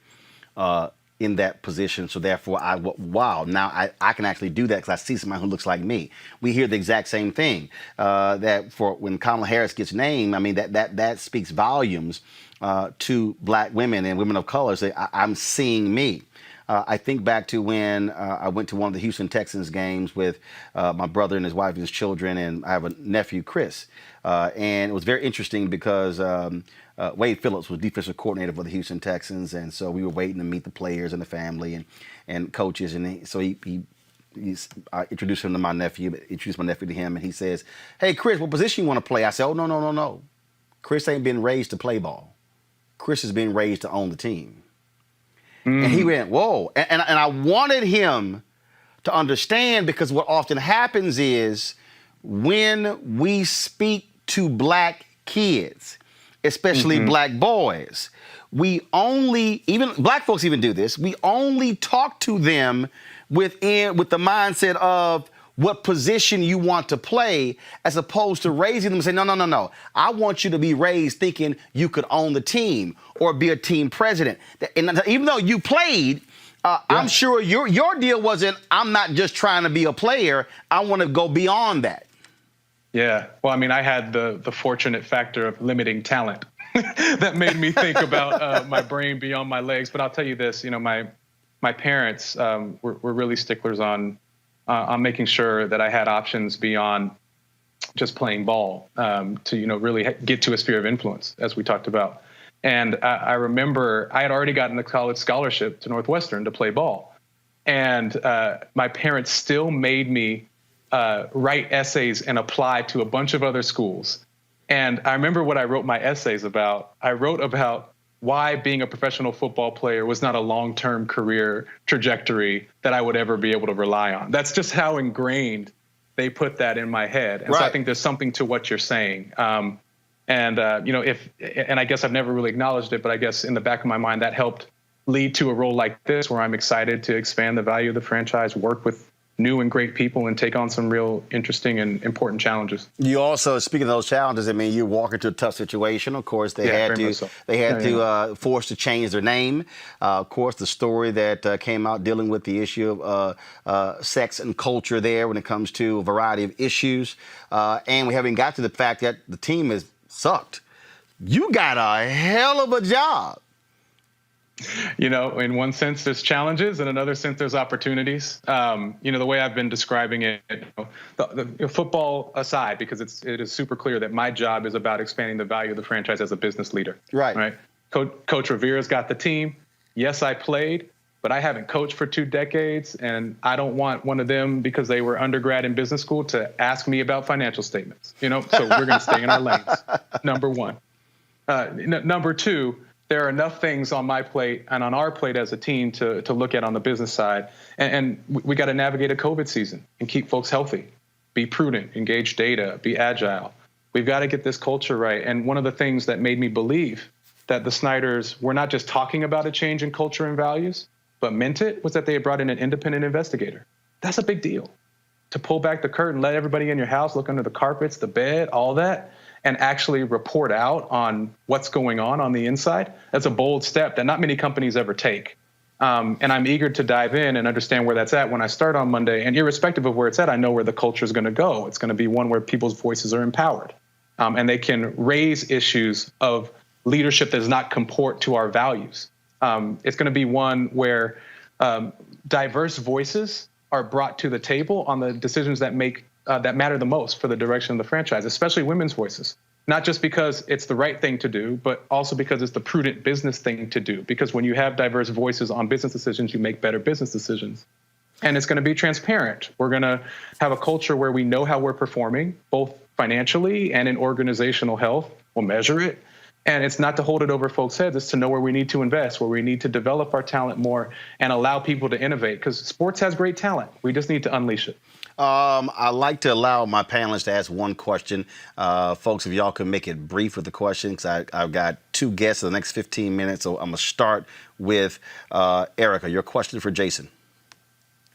in that position, so therefore wow, now I can actually do that because I see somebody who looks like me. We hear the exact same thing, that for when Kamala Harris gets named, I mean, that speaks volumes to black women and women of color. Say, I'm seeing me. I think back to when I went to one of the Houston Texans games with my brother and his wife and his children, and I have a nephew, Chris. And it was very interesting because Wade Phillips was defensive coordinator for the Houston Texans, and so we were waiting to meet the players and the family and coaches, and I introduced him to my nephew, introduced my nephew to him, and he says, "Hey, Chris, what position you want to play?" I said, "Oh, no. Chris ain't been raised to play ball. Chris is being raised to own the team." And he went, "Whoa!" And I wanted him to understand, because what often happens is when we speak to black kids, especially black boys, even black folks even do this, we only talk to them with the mindset of what position you want to play, as opposed to raising them and say, no. I want you to be raised thinking you could own the team or be a team president. And even though you played, I'm sure your deal wasn't, I'm not just trying to be a player, I want to go beyond that. Yeah. Well, I mean, I had the fortunate factor of limiting talent that made me think about my brain beyond my legs. But I'll tell you this, my parents were really sticklers on making sure that I had options beyond just playing ball to, really get to a sphere of influence, as we talked about. And I remember I had already gotten a college scholarship to Northwestern to play ball. And my parents still made me write essays and apply to a bunch of other schools. And I remember what I wrote my essays about. I wrote about why being a professional football player was not a long-term career trajectory that I would ever be able to rely on. That's just how ingrained they put that in my head. And so I think there's something to what you're saying. And I guess I've never really acknowledged it, but I guess in the back of my mind, that helped lead to a role like this, where I'm excited to expand the value of the franchise, work with new and great people, and take on some real interesting and important challenges. You also, speaking of those challenges, I mean, you walk into a tough situation. Of course, they had to force to change their name. Of course, the story that came out dealing with the issue of sex and culture there when it comes to a variety of issues. And we haven't got to the fact that the team has sucked. You got a hell of a job. In one sense, there's challenges. In another sense, there's opportunities. The way I've been describing it, the football aside, because it is super clear that my job is about expanding the value of the franchise as a business leader. Right. Coach Rivera's got the team. Yes, I played, but I haven't coached for 2 decades, and I don't want one of them, because they were undergrad in business school, to ask me about financial statements. So we're going to stay in our lanes. Number one. Number two, there are enough things on my plate and on our plate as a team to look at on the business side. And we got to navigate a COVID season and keep folks healthy, be prudent, engage data, be agile. We've got to get this culture right. And one of the things that made me believe that the Snyders were not just talking about a change in culture and values, but meant it, was that they had brought in an independent investigator. That's a big deal. To pull back the curtain, let everybody in your house look under the carpets, the bed, all that, and actually report out on what's going on the inside. That's a bold step that not many companies ever take. And I'm eager to dive in and understand where that's at when I start on Monday. And irrespective of where it's at, I know where the culture is going to go. It's going to be one where people's voices are empowered, and they can raise issues of leadership that does not comport to our values. It's going to be one where diverse voices are brought to the table on the decisions that matter the most for the direction of the franchise, especially women's voices. Not just because it's the right thing to do, but also because it's the prudent business thing to do. Because when you have diverse voices on business decisions, you make better business decisions. And it's going to be transparent. We're going to have a culture where we know how we're performing, both financially and in organizational health. We'll measure it. And it's not to hold it over folks' heads. It's to know where we need to invest, where we need to develop our talent more and allow people to innovate. Because sports has great talent. We just need to unleash it. I like to allow my panelists to ask one question. Folks, if y'all can make it brief with the question, because I've got two guests in the next 15 minutes. So I'm going to start with Erica. Your question for Jason.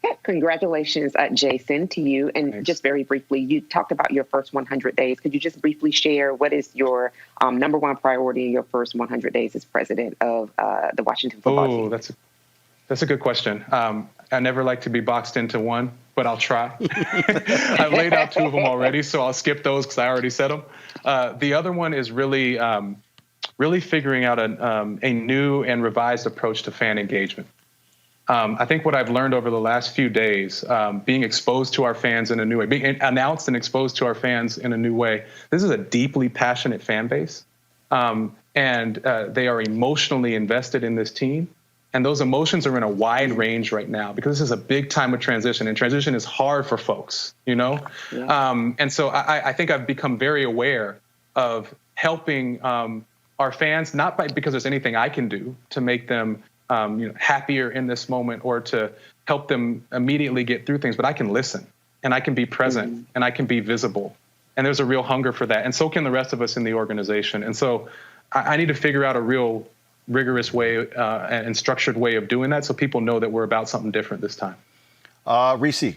Yeah, congratulations, Jason, to you. And Thanks. Just very briefly, you talked about your first 100 days. Could you just briefly share what is your number one priority in your first 100 days as president of the Washington football team? That's a good question. I never like to be boxed into one, but I'll try. I've laid out two of them already, so I'll skip those because I already said them. The other one is really figuring out a new and revised approach to fan engagement. I think what I've learned over the last few days, being exposed to our fans in a new way, being announced and exposed to our fans in a new way, this is a deeply passionate fan base, and they are emotionally invested in this team. And those emotions are in a wide range right now because this is a big time of transition, and transition is hard for folks, you know? Yeah. And so I think I've become very aware of helping our fans, not because there's anything I can do to make them happier in this moment or to help them immediately get through things, but I can listen and I can be present and I can be visible. And there's a real hunger for that. And so can the rest of us in the organization. And so I need to figure out a real rigorous way and structured way of doing that so people know that we're about something different this time. Reese.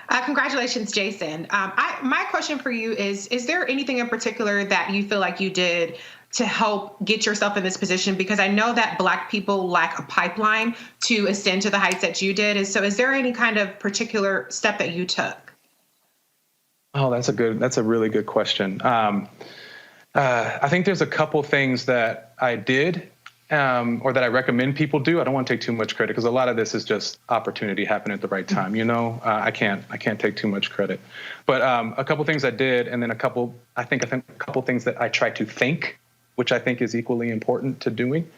Congratulations, Jason. My question for you is there anything in particular that you feel like you did to help get yourself in this position? Because I know that Black people lack a pipeline to ascend to the heights that you did. And so is there any kind of particular step that you took? Oh, that's a really good question. I think there's a couple things that I did or that I recommend people do. I don't want to take too much credit because a lot of this is just opportunity happening at the right time. You know, I can't take too much credit, but a couple things I did, and then a couple things that I try to think, which I think is equally important to doing.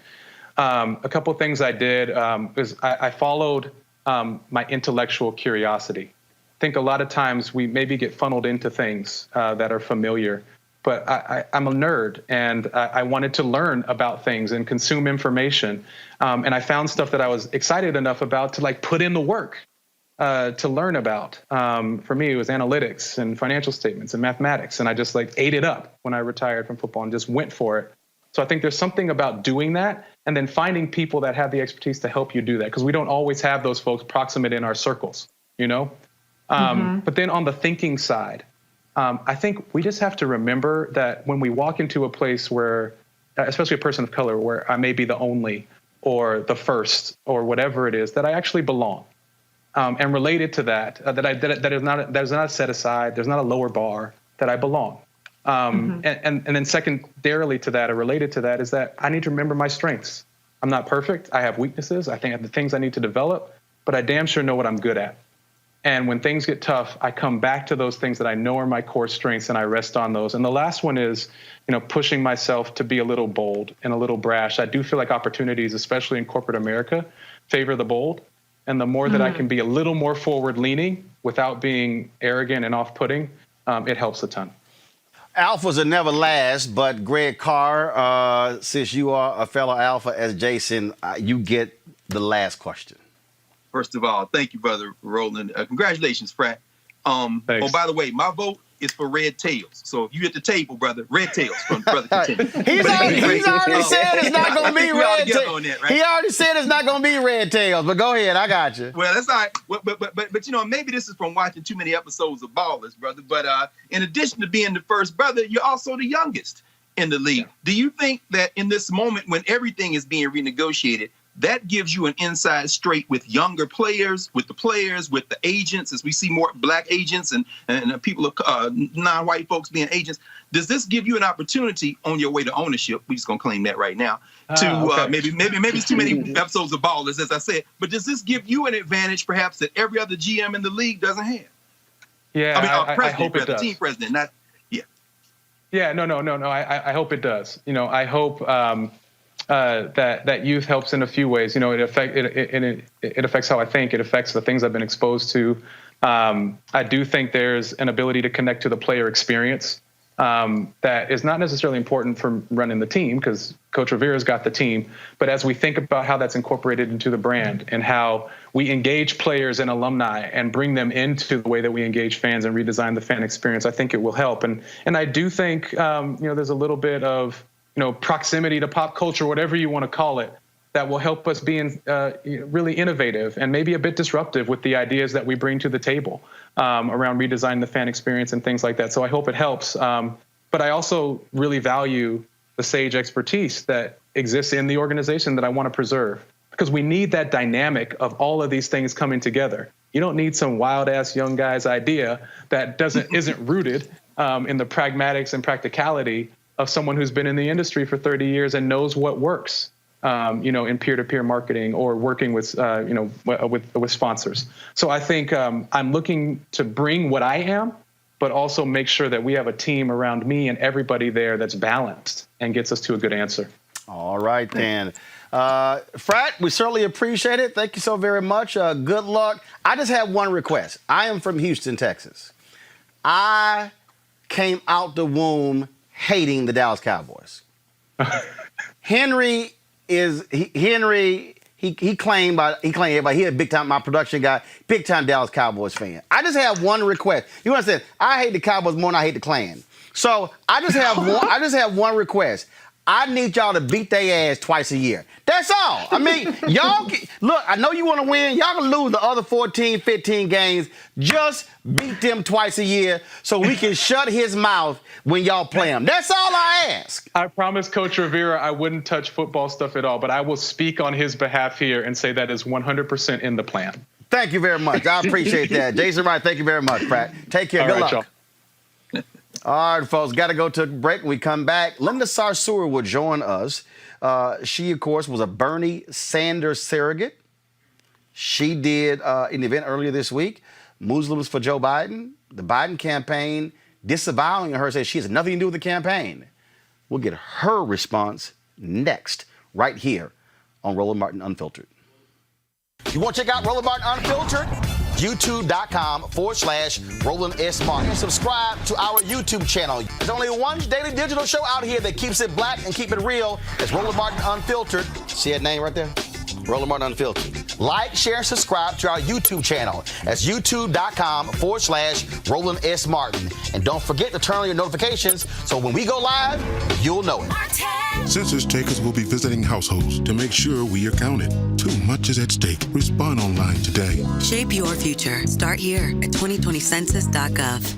A couple things I did is I followed my intellectual curiosity. I think a lot of times we maybe get funneled into things that are familiar. But I'm a nerd, and I wanted to learn about things and consume information. And I found stuff that I was excited enough about to put in the work to learn about. For me, it was analytics and financial statements and mathematics. And I just ate it up when I retired from football and just went for it. So I think there's something about doing that and then finding people that have the expertise to help you do that, because we don't always have those folks proximate in our circles, you know? But then on the thinking side, I think we just have to remember that when we walk into a place where, especially a person of color, where I may be the only or the first or whatever it is, that I actually belong. And related to that, that is not a set aside, there's not a lower bar, that I belong. And then secondarily to that, or related to that, is that I need to remember my strengths. I'm not perfect. I have weaknesses. I think I have the things I need to develop, but I damn sure know what I'm good at. And when things get tough, I come back to those things that I know are my core strengths and I rest on those. And the last one is, pushing myself to be a little bold and a little brash. I do feel like opportunities, especially in corporate America, favor the bold. And the more that I can be a little more forward leaning without being arrogant and off-putting, it helps a ton. Alphas are never last, but Greg Carr, since you are a fellow alpha as Jason, you get the last question. First of all, thank you, Brother Roland. Congratulations, Pratt. Thanks. Oh, by the way, my vote is for red tails. So if you hit the table, brother, red tails from Brother Contender. He's already said it's not going to be red tails. Right? He already said it's not going to be red tails, but go ahead. I got you. Well, that's all right. But maybe this is from watching too many episodes of Ballers, brother. But in addition to being the first brother, you're also the youngest in the league. Yeah. Do you think that in this moment when everything is being renegotiated, that gives you an inside straight with younger players, with the agents, as we see more black agents and people of non-white folks being agents. Does this give you an opportunity on your way to ownership? We're just gonna claim that right now. Maybe it's too many episodes of Ballers, as I said. But does this give you an advantage, perhaps, that every other GM in the league doesn't have? Yeah, I hope it does. Team president, not. Yeah, no. I hope it does. I hope that youth helps in a few ways. It affects how I think. It affects the things I've been exposed to. I do think there's an ability to connect to the player experience that is not necessarily important for running the team, because Coach Rivera's got the team. But as we think about how that's incorporated into the brand and how we engage players and alumni and bring them into the way that we engage fans and redesign the fan experience, I think it will help. And I do think there's a little bit of proximity to pop culture, whatever you want to call it, that will help us being really innovative and maybe a bit disruptive with the ideas that we bring to the table around redesigning the fan experience and things like that. So I hope it helps. But I also really value the sage expertise that exists in the organization that I want to preserve, because we need that dynamic of all of these things coming together. You don't need some wild ass young guy's idea that isn't rooted in the pragmatics and practicality of someone who's been in the industry for 30 years and knows what works, in peer-to-peer marketing or working with sponsors. So I think I'm looking to bring what I am, but also make sure that we have a team around me and everybody there that's balanced and gets us to a good answer. All right, then. Frat, we certainly appreciate it. Thank you so very much. Good luck. I just have one request. I am from Houston, Texas. I came out the womb hating the Dallas Cowboys. Henry claimed everybody, he a big time, my production guy, big time Dallas Cowboys fan. I just have one request. You understand? I hate the Cowboys more than I hate the Klan. So I just have one request. I need y'all to beat their ass twice a year. That's all. I mean, y'all, look, I know you want to win. Y'all can lose the other 14, 15 games. Just beat them twice a year so we can shut his mouth when y'all play him. That's all I ask. I promise Coach Rivera I wouldn't touch football stuff at all, but I will speak on his behalf here and say that is 100% in the plan. Thank you very much. I appreciate that. Jason Wright, thank you very much, Pratt. Take care. Good luck. Y'all. All right, folks, got to go to a break. When we come back, Linda Sarsour will join us. She, of course, was a Bernie Sanders surrogate. She did an event earlier this week, Muslims for Joe Biden. The Biden campaign disavowing her, says she has nothing to do with the campaign. We'll get her response next, right here on Roland Martin Unfiltered. You want to check out Roland Martin Unfiltered? YouTube.com/Roland S. Martin. And subscribe to our YouTube channel. There's only one daily digital show out here that keeps it black and keep it real. It's Roland Martin Unfiltered. See that name right there? Roland Martin Unfiltered. Like, share, and subscribe to our YouTube channel. That's YouTube.com/Roland S. Martin. And don't forget to turn on your notifications so when we go live, you'll know it. Census takers will be visiting households to make sure we are counted. Too much is at stake. Respond online today. Shape your future. Start here at 2020census.gov.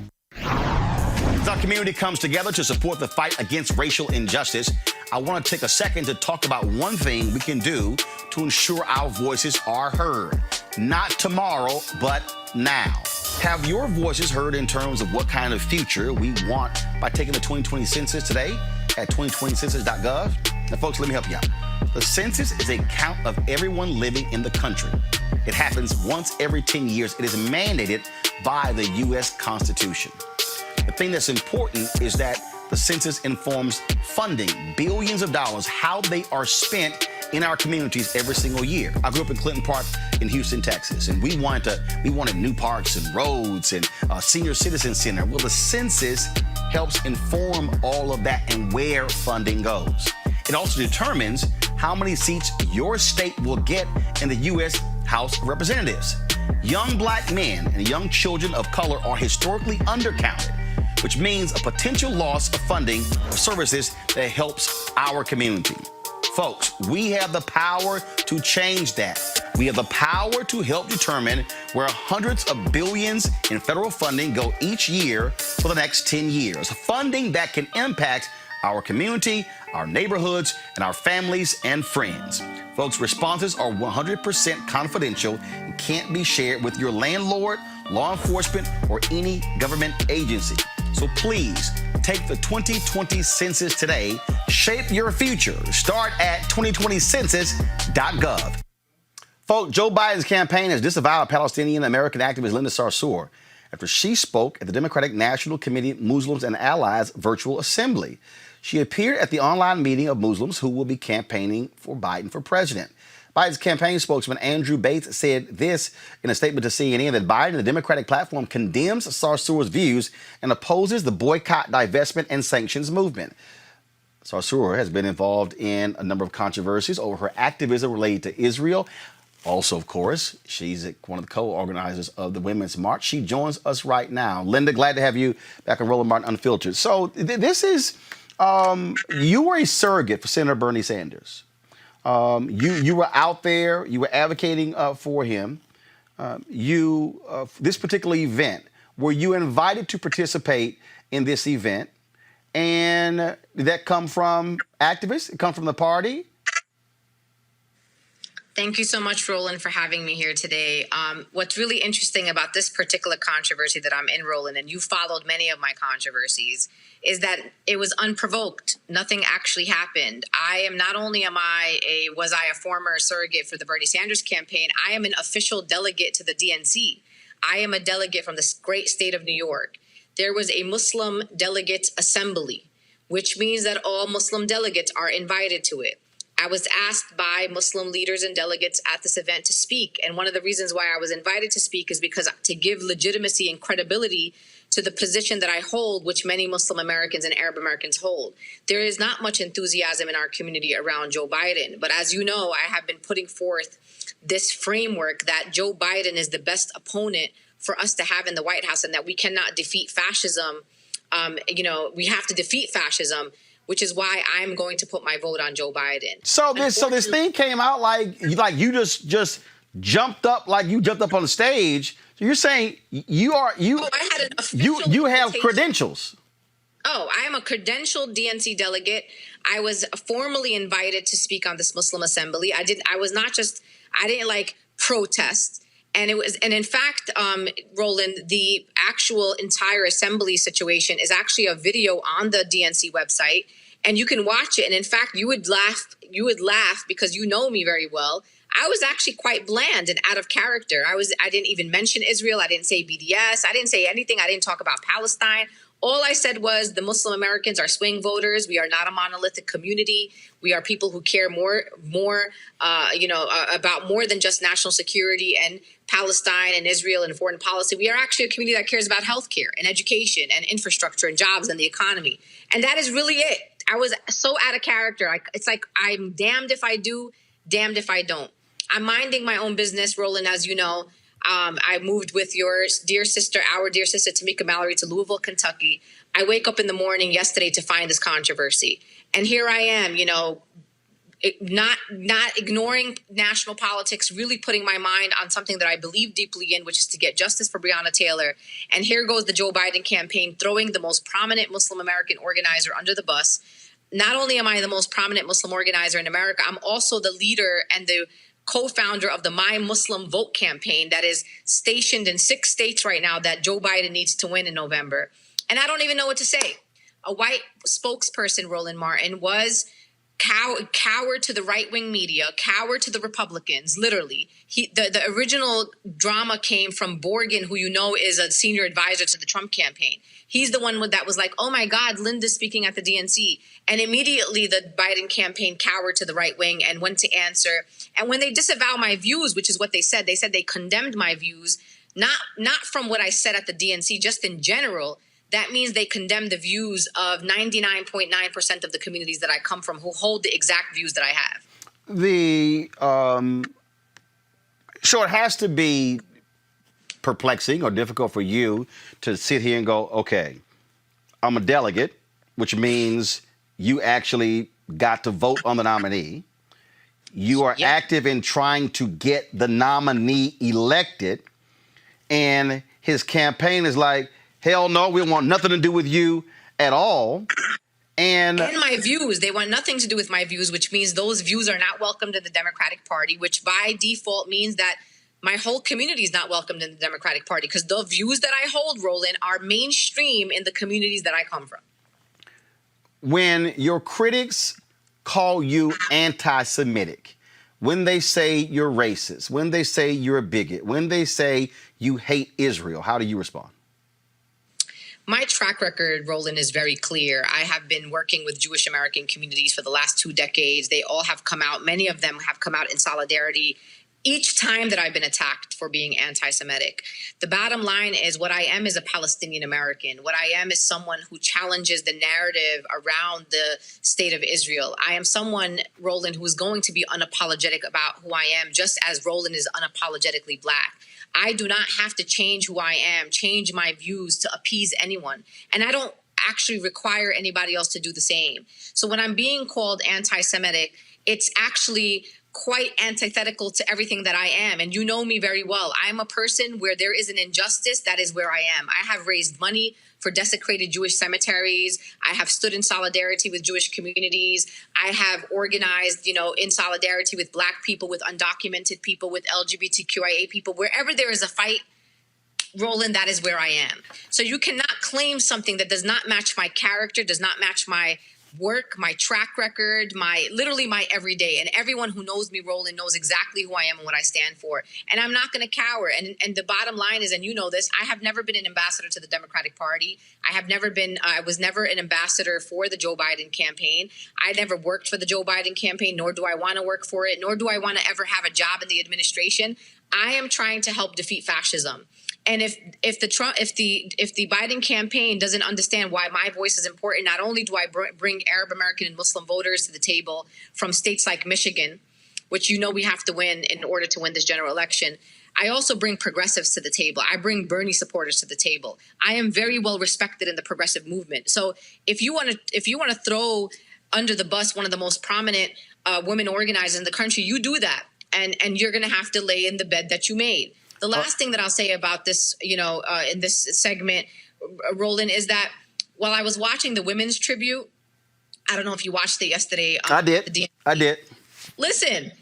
As our community comes together to support the fight against racial injustice, I want to take a second to talk about one thing we can do to ensure our voices are heard. Not tomorrow, but now. Have your voices heard in terms of what kind of future we want by taking the 2020 census today at 2020census.gov? Now, folks, let me help you out. The census is a count of everyone living in the country. It happens once every 10 years. It is mandated by the U.S. Constitution. The thing that's important is that the census informs funding, billions of dollars, how they are spent in our communities every single year. I grew up in Clinton Park in Houston, Texas, and we wanted new parks and roads and a senior citizen center. Well, the census helps inform all of that and where funding goes. It also determines how many seats your state will get in the U.S. House of Representatives. Young black men and young children of color are historically undercounted, which means a potential loss of funding for services that helps our community. Folks, we have the power to change that. We have the power to help determine where hundreds of billions in federal funding go each year for the next 10 years. Funding that can impact our community, our neighborhoods, and our families and friends. Folks, responses are 100% confidential and can't be shared with your landlord, law enforcement, or any government agency. So please take the 2020 census today. Shape your future. Start at 2020census.gov. Folks, Joe Biden's campaign has disavowed Palestinian American activist Linda Sarsour after she spoke at the Democratic National Committee Muslims and Allies virtual assembly. She appeared at the online meeting of Muslims who will be campaigning for Biden for president. Biden's campaign spokesman Andrew Bates said this in a statement to CNN that Biden and the Democratic platform condemns Sarsour's views and opposes the boycott, divestment, and sanctions movement. Sarsour has been involved in a number of controversies over her activism related to Israel. Also, of course, she's one of the co-organizers of the Women's March. She joins us right now. Linda, glad to have you back on Roland Martin Unfiltered. So this is, you were a surrogate for Senator Bernie Sanders. You were out there, you were advocating for him. This particular event, were you invited to participate in this event? And did that come from activists? It come from the party? Thank you so much, Roland, for having me here today. What's really interesting about this particular controversy that I'm in, Roland, and you followed many of my controversies, is that it was unprovoked. Nothing actually happened. Was I a former surrogate for the Bernie Sanders campaign? I am an official delegate to the DNC. I am a delegate from the great state of New York. There was a Muslim delegate assembly, which means that all Muslim delegates are invited to it. I was asked by Muslim leaders and delegates at this event to speak. And one of the reasons why I was invited to speak is because to give legitimacy and credibility to the position that I hold, which many Muslim Americans and Arab Americans hold. There is not much enthusiasm in our community around Joe Biden. But as you know, I have been putting forth this framework that Joe Biden is the best opponent for us to have in the White House and that we cannot defeat fascism. We have to defeat fascism, which is why I'm going to put my vote on Joe Biden. So this thing came out like you just jumped up, like you jumped up on the stage. So you're saying you have credentials. Oh, I am a credentialed DNC delegate. I was formally invited to speak on this Muslim assembly. I didn't protest. And in fact, Roland, the actual entire assembly situation is actually a video on the DNC website, and you can watch it. And in fact, you would laugh because you know me very well. I was actually quite bland and out of character. I didn't even mention Israel. I didn't say BDS. I didn't say anything. I didn't talk about Palestine. All I said was the Muslim Americans are swing voters. We are not a monolithic community. We are people who care about more than just national security and Palestine and Israel and foreign policy. We are actually a community that cares about healthcare and education and infrastructure and jobs and the economy. And that is really it. I was so out of character. It's like I'm damned if I do, damned if I don't. I'm minding my own business, Roland, as you know. I moved with our dear sister, Tamika Mallory, to Louisville, Kentucky. I wake up in the morning yesterday to find this controversy. And here I am, not ignoring national politics, really putting my mind on something that I believe deeply in, which is to get justice for Breonna Taylor. And here goes the Joe Biden campaign throwing the most prominent Muslim American organizer under the bus. Not only am I the most prominent Muslim organizer in America, I'm also the leader and the co-founder of the My Muslim Vote campaign that is stationed in 6 states right now that Joe Biden needs to win in November. And I don't even know what to say. A white spokesperson, Roland Martin, was coward to the right-wing media, coward to the Republicans, literally. The original drama came from Borgen, who you know is a senior advisor to the Trump campaign. He's the one that was like, oh my God, Linda's speaking at the DNC. And immediately the Biden campaign cowered to the right wing and went to answer. And when they disavow my views, which is what they said they condemned my views, not from what I said at the DNC, just in general. That means they condemn the views of 99.9% of the communities that I come from who hold the exact views that I have. So it has to be perplexing or difficult for you to sit here and go, okay, I'm a delegate, which means you actually got to vote on the nominee. You are active in trying to get the nominee elected, and his campaign is like, hell no, we want nothing to do with you at all. And my views, they want nothing to do with my views, which means those views are not welcomed in the Democratic Party, which by default means that my whole community is not welcomed in the Democratic Party, because the views that I hold, Roland, are mainstream in the communities that I come from. When your critics call you anti-Semitic, when they say you're racist, when they say you're a bigot, when they say you hate Israel, how do you respond? My track record, Roland, is very clear. I have been working with Jewish American communities for the last 2 decades. They all have come out. Many of them have come out in solidarity each time that I've been attacked for being anti-Semitic. The bottom line is what I am is a Palestinian American. What I am is someone who challenges the narrative around the state of Israel. I am someone, Roland, who is going to be unapologetic about who I am, just as Roland is unapologetically Black. I do not have to change who I am, change my views to appease anyone. And I don't actually require anybody else to do the same. So when I'm being called anti-Semitic, it's actually quite antithetical to everything that I am. And you know me very well. I'm a person where there is an injustice. That is where I am. I have raised money for desecrated Jewish cemeteries. I have stood in solidarity with Jewish communities. I have organized, in solidarity with Black people, with undocumented people, with LGBTQIA people. Wherever there is a fight, Roland, that is where I am. So you cannot claim something that does not match my character, does not match my work, my track record, literally my everyday. And everyone who knows me, Roland, knows exactly who I am and what I stand for. And I'm not going to cower. And the bottom line is, and you know this, I have never been an ambassador to the Democratic Party. I was never an ambassador for the Joe Biden campaign. I never worked for the Joe Biden campaign, nor do I want to work for it, nor do I want to ever have a job in the administration. I am trying to help defeat fascism. And if the Biden campaign doesn't understand why my voice is important, not only do I bring Arab American and Muslim voters to the table from states like Michigan, which we have to win in order to win this general election, I also bring progressives to the table. I bring Bernie supporters to the table. I am very well respected in the progressive movement. So if you want to throw under the bus one of the most prominent women organizers in the country, you do that, and you're going to have to lay in the bed that you made. The last thing that I'll say about this, in this segment, Roland, is that while I was watching the women's tribute, I don't know if you watched it yesterday. I did. Listen,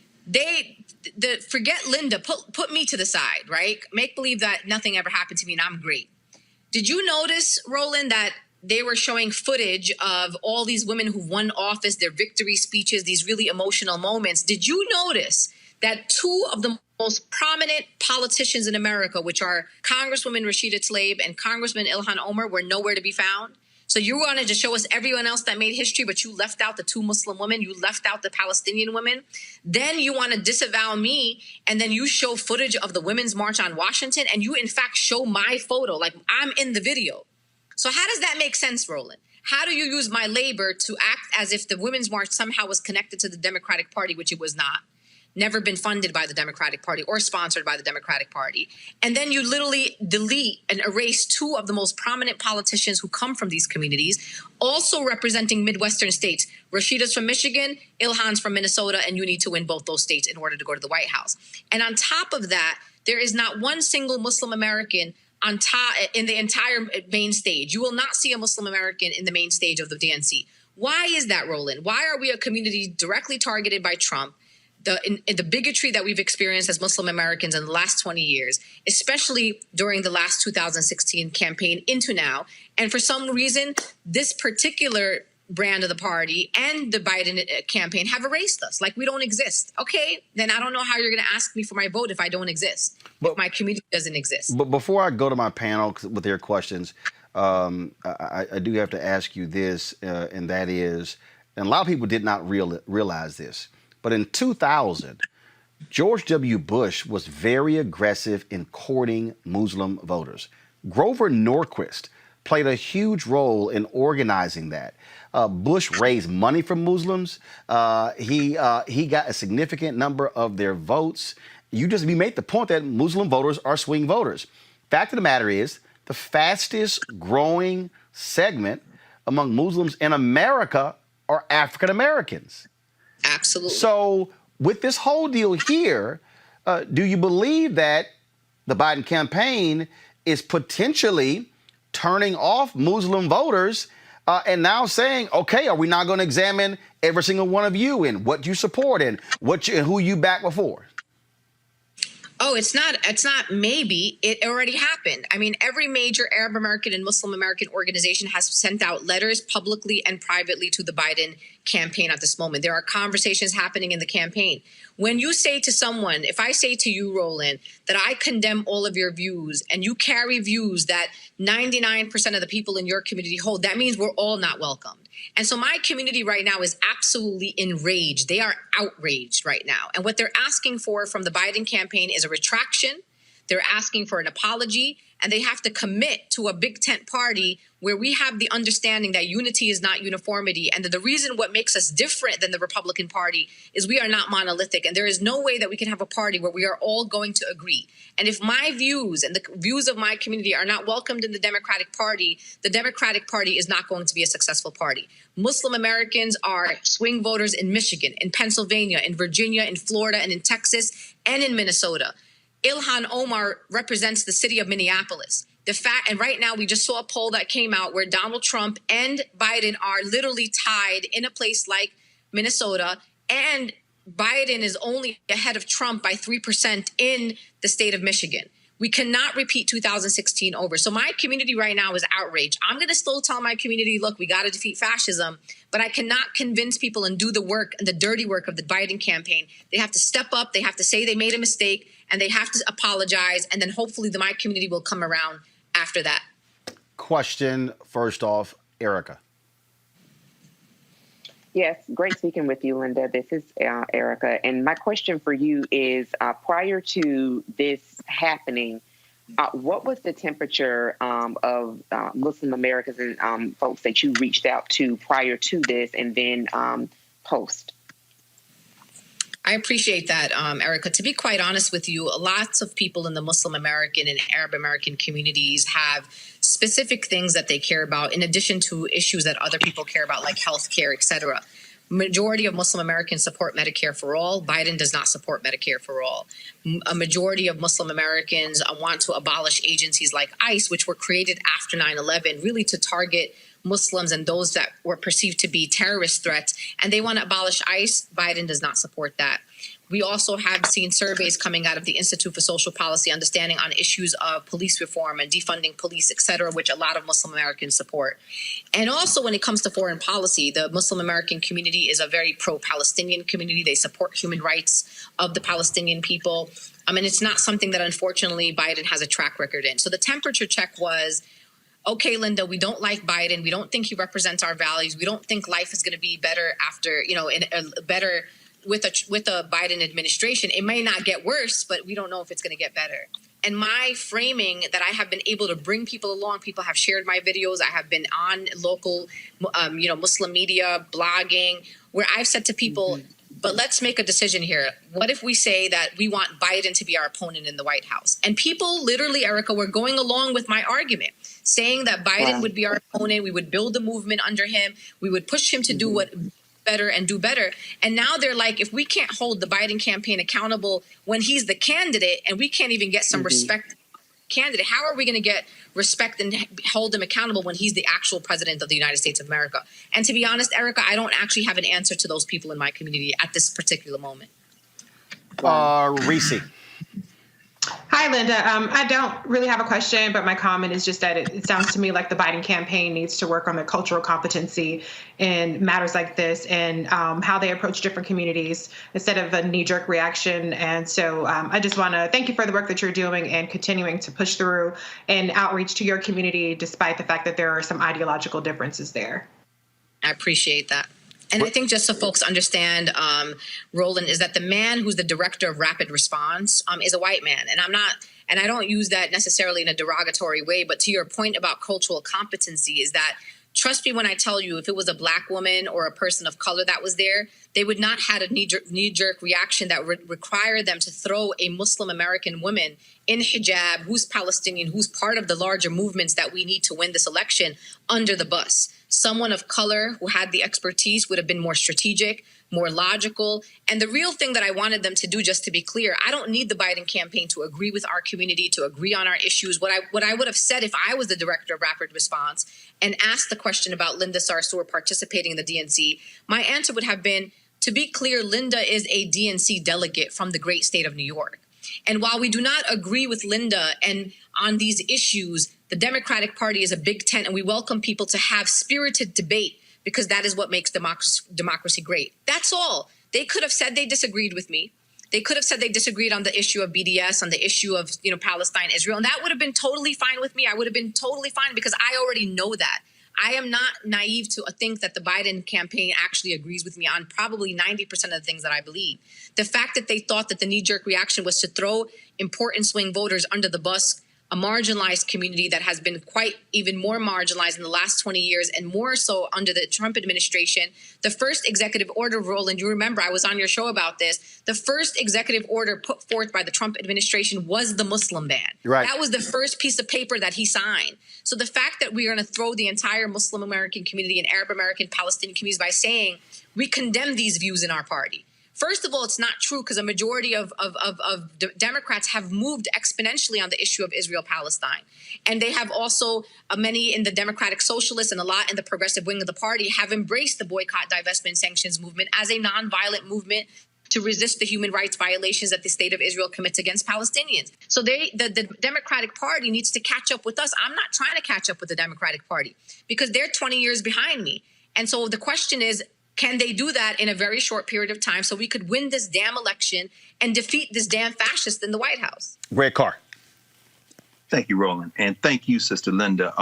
forget Linda, put me to the side, right? Make believe that nothing ever happened to me and I'm great. Did you notice, Roland, that they were showing footage of all these women who won office, their victory speeches, these really emotional moments? Did you notice that 2 of the most prominent politicians in America, which are Congresswoman Rashida Tlaib and Congressman Ilhan Omar, were nowhere to be found? So you wanted to show us everyone else that made history, but you left out the 2 Muslim women, you left out the Palestinian women. Then you want to disavow me, and then you show footage of the Women's March on Washington, and you in fact show my photo, like I'm in the video. So how does that make sense, Roland? How do you use my labor to act as if the Women's March somehow was connected to the Democratic Party, which it was not? Never been funded by the Democratic Party or sponsored by the Democratic Party. And then you literally delete and erase 2 of the most prominent politicians who come from these communities, also representing Midwestern states. Rashida's from Michigan, Ilhan's from Minnesota, and you need to win both those states in order to go to the White House. And on top of that, there is not one single Muslim American on top in the entire main stage. You will not see a Muslim American in the main stage of the DNC. Why is that, Roland? Why are we a community directly targeted by Trump? The bigotry that we've experienced as Muslim Americans in the last 20 years, especially during the last 2016 campaign into now. And for some reason, this particular brand of the party and the Biden campaign have erased us like we don't exist. Okay, then I don't know how you're going to ask me for my vote if I don't exist, if my community doesn't exist. But before I go to my panel with their questions, I do have to ask you this, and that is, and a lot of people did not realize this, but in 2000, George W. Bush was very aggressive in courting Muslim voters. Grover Norquist played a huge role in organizing that. Bush raised money from Muslims. He got a significant number of their votes. You made the point that Muslim voters are swing voters. Fact of the matter is, the fastest growing segment among Muslims in America are African Americans. Absolutely. So with this whole deal here, do you believe that the Biden campaign is potentially turning off Muslim voters and now saying, okay, are we not going to examine every single one of you and what you support and who you backed before? Oh, it's not maybe. It already happened. I mean, every major Arab American and Muslim American organization has sent out letters publicly and privately to the Biden campaign at this moment. There are conversations happening in the campaign. When you say to someone, if I say to you, Roland, that I condemn all of your views and you carry views that 99% of the people in your community hold, that means we're all not welcomed. And so my community right now is absolutely enraged. They are outraged right now. And what they're asking for from the Biden campaign is a retraction. They're asking for an apology, and they have to commit to a big tent party where we have the understanding that unity is not uniformity, and that the reason what makes us different than the Republican Party is we are not monolithic, and there is no way that we can have a party where we are all going to agree. And if my views and the views of my community are not welcomed in the Democratic Party, the Democratic Party is not going to be a successful party. Muslim Americans are swing voters in Michigan, in Pennsylvania, in Virginia, in Florida, and in Texas, and in Minnesota. Ilhan Omar represents the city of Minneapolis. And right now we just saw a poll that came out where Donald Trump and Biden are literally tied in a place like Minnesota, and Biden is only ahead of Trump by 3% in the state of Michigan. We cannot repeat 2016 over. So my community right now is outraged. I'm going to still tell my community, look, we got to defeat fascism, but I cannot convince people and do the work and the dirty work of the Biden campaign. They have to step up. They have to say they made a mistake, and they have to apologize. And then hopefully my community will come around after that. Question first off, Erica. Yes, great speaking with you, Linda. This is Erica. And my question for you is, prior to this happening, what was the temperature of Muslim Americans and folks that you reached out to prior to this and then post? I appreciate that, Erica. To be quite honest with you, lots of people in the Muslim American and Arab American communities have specific things that they care about, in addition to issues that other people care about, like health care, et cetera. Majority of Muslim Americans support Medicare for all. Biden does not support Medicare for all. A majority of Muslim Americans want to abolish agencies like ICE, which were created after 9/11, really to target Muslims and those that were perceived to be terrorist threats, and they want to abolish ICE. Biden does not support that. We also have seen surveys coming out of the Institute for Social Policy Understanding on issues of police reform and defunding police, et cetera, which a lot of Muslim Americans support. And also when it comes to foreign policy, the Muslim American community is a very pro-Palestinian community. They support human rights of the Palestinian people. And it's not something that, unfortunately, Biden has a track record in. So the temperature check was, okay, Linda, we don't like Biden. We don't think he represents our values. We don't think life is going to be better after, better with a Biden administration. It may not get worse, but we don't know if it's going to get better. And my framing that I have been able to bring people along, people have shared my videos. I have been on local, Muslim media, blogging, where I've said to people, but let's make a decision here. What if we say that we want Biden to be our opponent in the White House? And people literally, Erica, were going along with my argument, saying that Biden would be our opponent. We would build a movement under him. We would push him to do what better and do better. And now they're like, if we can't hold the Biden campaign accountable when he's the candidate and we can't even get some respect candidate, how are we going to get respect and hold him accountable when he's the actual president of the United States of America? And to be honest, Erica, I don't actually have an answer to those people in my community at this particular moment. Reese. Hi, Linda. I don't really have a question, but my comment is just that it sounds to me like the Biden campaign needs to work on their cultural competency in matters like this and how they approach different communities instead of a knee-jerk reaction. And so I just want to thank you for the work that you're doing and continuing to push through and outreach to your community, despite the fact that there are some ideological differences there. I appreciate that. And I think just so folks understand, Roland, is that the man who's the director of rapid response is a white man. And I don't use that necessarily in a derogatory way, but to your point about cultural competency is that, trust me when I tell you, if it was a black woman or a person of color that was there, they would not have a knee-jerk reaction that would require them to throw a Muslim American woman in hijab, who's Palestinian, who's part of the larger movements that we need to win this election under the bus. Someone of color who had the expertise would have been more strategic, more logical. And the real thing that I wanted them to do, just to be clear, I don't need the Biden campaign to agree with our community, to agree on our issues. What I would have said if I was the director of Rapid Response and asked the question about Linda Sarsour participating in the DNC, my answer would have been, to be clear, Linda is a DNC delegate from the great state of New York. And while we do not agree with Linda and on these issues, the Democratic Party is a big tent, and we welcome people to have spirited debate, because that is what makes democracy great. That's all. They could have said they disagreed with me. They could have said they disagreed on the issue of BDS, on the issue of, Palestine, Israel, and that would have been totally fine with me. I would have been totally fine, because I already know that. I am not naive to think that the Biden campaign actually agrees with me on probably 90% of the things that I believe. The fact that they thought that the knee-jerk reaction was to throw important swing voters under the bus, a marginalized community that has been quite even more marginalized in the last 20 years, and more so under the Trump administration. The first executive order, Roland, you remember I was on your show about this. The first executive order put forth by the Trump administration was the Muslim ban. Right. That was the first piece of paper that he signed. So the fact that we're going to throw the entire Muslim American community and Arab American Palestinian communities by saying we condemn these views in our party. First of all, it's not true, because a majority of Democrats have moved exponentially on the issue of Israel-Palestine. And they have also, many in the Democratic Socialists and a lot in the progressive wing of the party have embraced the boycott, divestment, sanctions movement as a nonviolent movement to resist the human rights violations that the state of Israel commits against Palestinians. So the Democratic Party needs to catch up with us. I'm not trying to catch up with the Democratic Party, because they're 20 years behind me. And so the question is, can they do that in a very short period of time so we could win this damn election and defeat this damn fascist in the White House? Greg Carr. Thank you, Roland. And thank you, Sister Linda,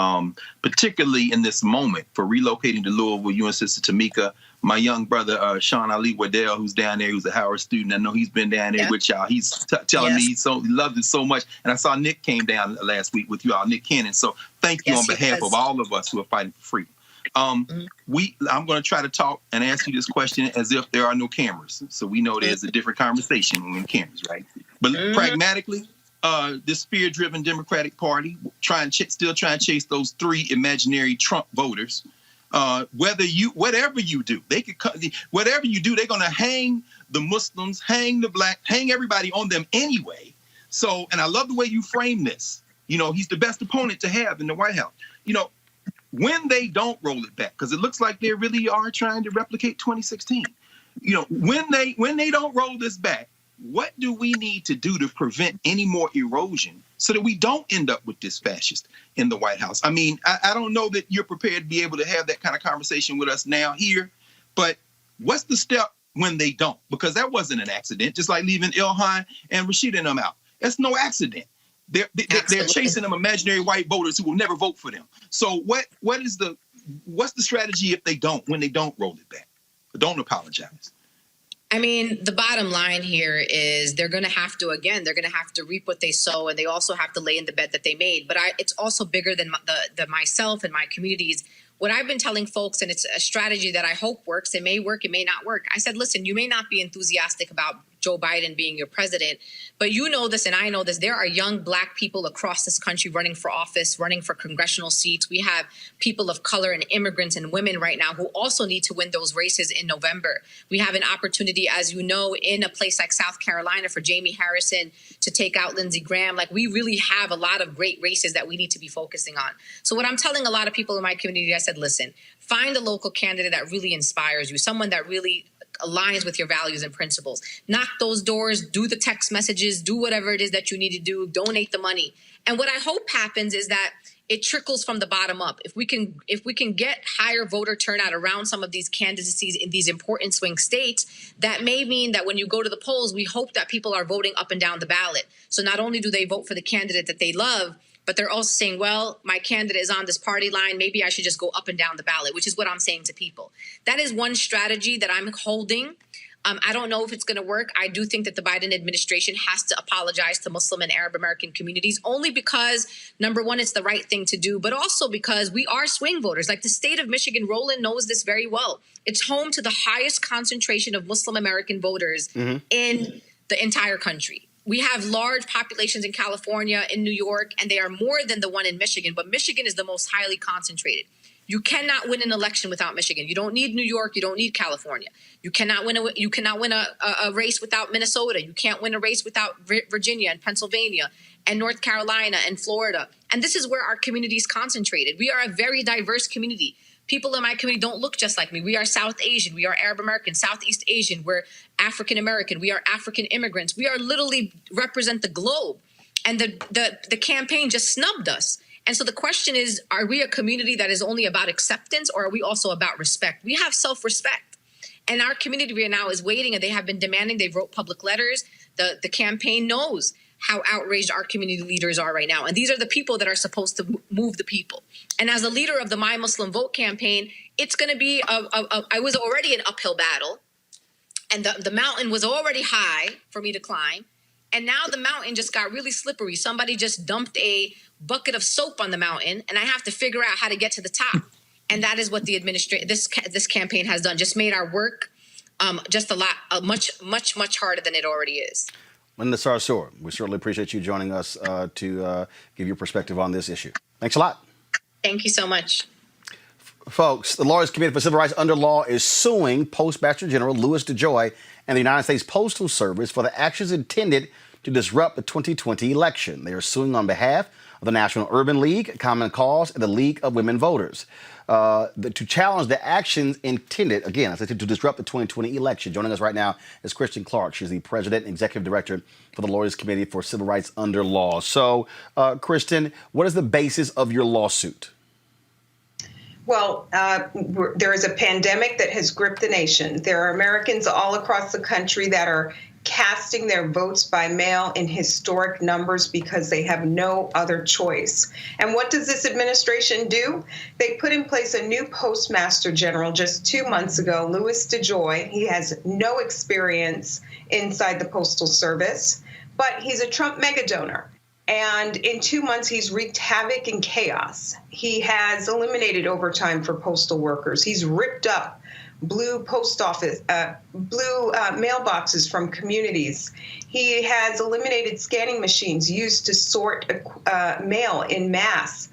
particularly in this moment for relocating to Louisville, you and Sister Tamika. My young brother, Sean Ali Waddell, who's down there, who's a Howard student. I know he's been down there with y'all. He's telling me he loved it so much. And I saw Nick came down last week with you all, Nick Cannon. So thank you on behalf of all of us who are fighting for freedom. I'm going to try to talk and answer this question as if there are no cameras. So we know there's a different conversation when cameras, right? But pragmatically, this fear-driven Democratic Party still trying to chase those three imaginary Trump voters. Whatever you do, they're going to hang the Muslims, hang the black, hang everybody on them anyway. So, and I love the way you frame this. He's the best opponent to have in the White House. When they don't roll it back, because it looks like they really are trying to replicate 2016. When they don't roll this back, what do we need to do to prevent any more erosion so that we don't end up with this fascist in the White House? I mean, I don't know that you're prepared to be able to have that kind of conversation with us now here, but what's the step when they don't? Because that wasn't an accident, just like leaving Ilhan and Rashida and them out. That's no accident. They're chasing them imaginary white voters who will never vote for them. So what's the strategy if when they don't roll it back? Don't apologize. I mean, the bottom line here is they're going to have to reap what they sow, and they also have to lay in the bed that they made. But it's also bigger than the myself and my communities. What I've been telling folks, and it's a strategy that I hope works, it may work, it may not work. I said, listen, you may not be enthusiastic about Joe Biden being your president, but you know this and I know this. There are young black people across this country running for office, running for congressional seats. We have people of color and immigrants and women right now who also need to win those races in November. We have an opportunity, as you know, in a place like South Carolina for Jamie Harrison to take out Lindsey Graham. Like, we really have a lot of great races that we need to be focusing on. So what I'm telling a lot of people in my community, I said, listen, find a local candidate that really inspires you, someone that really aligns with your values and principles. Knock those doors, do the text messages, do whatever it is that you need to do, donate the money. And what I hope happens is that it trickles from the bottom up. If we can get higher voter turnout around some of these candidacies in these important swing states, that may mean that when you go to the polls, we hope that people are voting up and down the ballot. So not only do they vote for the candidate that they love, but they're also saying, well, my candidate is on this party line. Maybe I should just go up and down the ballot, which is what I'm saying to people. That is one strategy that I'm holding. I don't know if it's going to work. I do think that the Biden administration has to apologize to Muslim and Arab American communities, only because, number one, it's the right thing to do, but also because we are swing voters. Like, the state of Michigan, Roland knows this very well. It's home to the highest concentration of Muslim American voters in the entire country. We have large populations in California, in New York, and they are more than the one in Michigan, but Michigan is the most highly concentrated. You cannot win an election without Michigan. You don't need New York. You don't need California. You cannot win a race without Minnesota. You can't win a race without Virginia and Pennsylvania and North Carolina and Florida. And this is where our community is concentrated. We are a very diverse community. People in my community don't look just like me. We are South Asian. We are Arab American, Southeast Asian. We're African American. We are African immigrants. We are literally represent the globe. And the campaign just snubbed us. And so the question is, are we a community that is only about acceptance, or are we also about respect? We have self-respect. And our community right now is waiting, and they have been demanding. They wrote public letters. The campaign knows how outraged our community leaders are right now. And these are the people that are supposed to move the people. And as a leader of the My Muslim Vote campaign, it's going to be I was already an uphill battle, and the mountain was already high for me to climb. And now the mountain just got really slippery. Somebody just dumped a bucket of soap on the mountain, and I have to figure out how to get to the top. And that is what the this campaign has done, just made our work just much harder than it already is. Linda Sarsour, we certainly appreciate you joining us to give your perspective on this issue. Thanks a lot. Thank you so much. Folks, the Lawyers Committee for Civil Rights Under Law is suing Postmaster General Louis DeJoy and the United States Postal Service for the actions intended to disrupt the 2020 election. They are suing on behalf of the National Urban League, Common Cause, and the League of Women Voters to challenge the actions intended, again, as I said, to disrupt the 2020 election. Joining us right now is Kristen Clark. She's the President and Executive Director for the Lawyers Committee for Civil Rights Under Law. So, Kristen, what is the basis of your lawsuit? Well, there is a pandemic that has gripped the nation. There are Americans all across the country that are casting their votes by mail in historic numbers because they have no other choice. And what does this administration do? They put in place a new Postmaster General just 2 months ago, Louis DeJoy. He has no experience inside the Postal Service, but he's a Trump mega donor. And in 2 months, he's wreaked havoc and chaos. He has eliminated overtime for postal workers. He's ripped up blue mailboxes from communities. He has eliminated scanning machines used to sort mail in mass.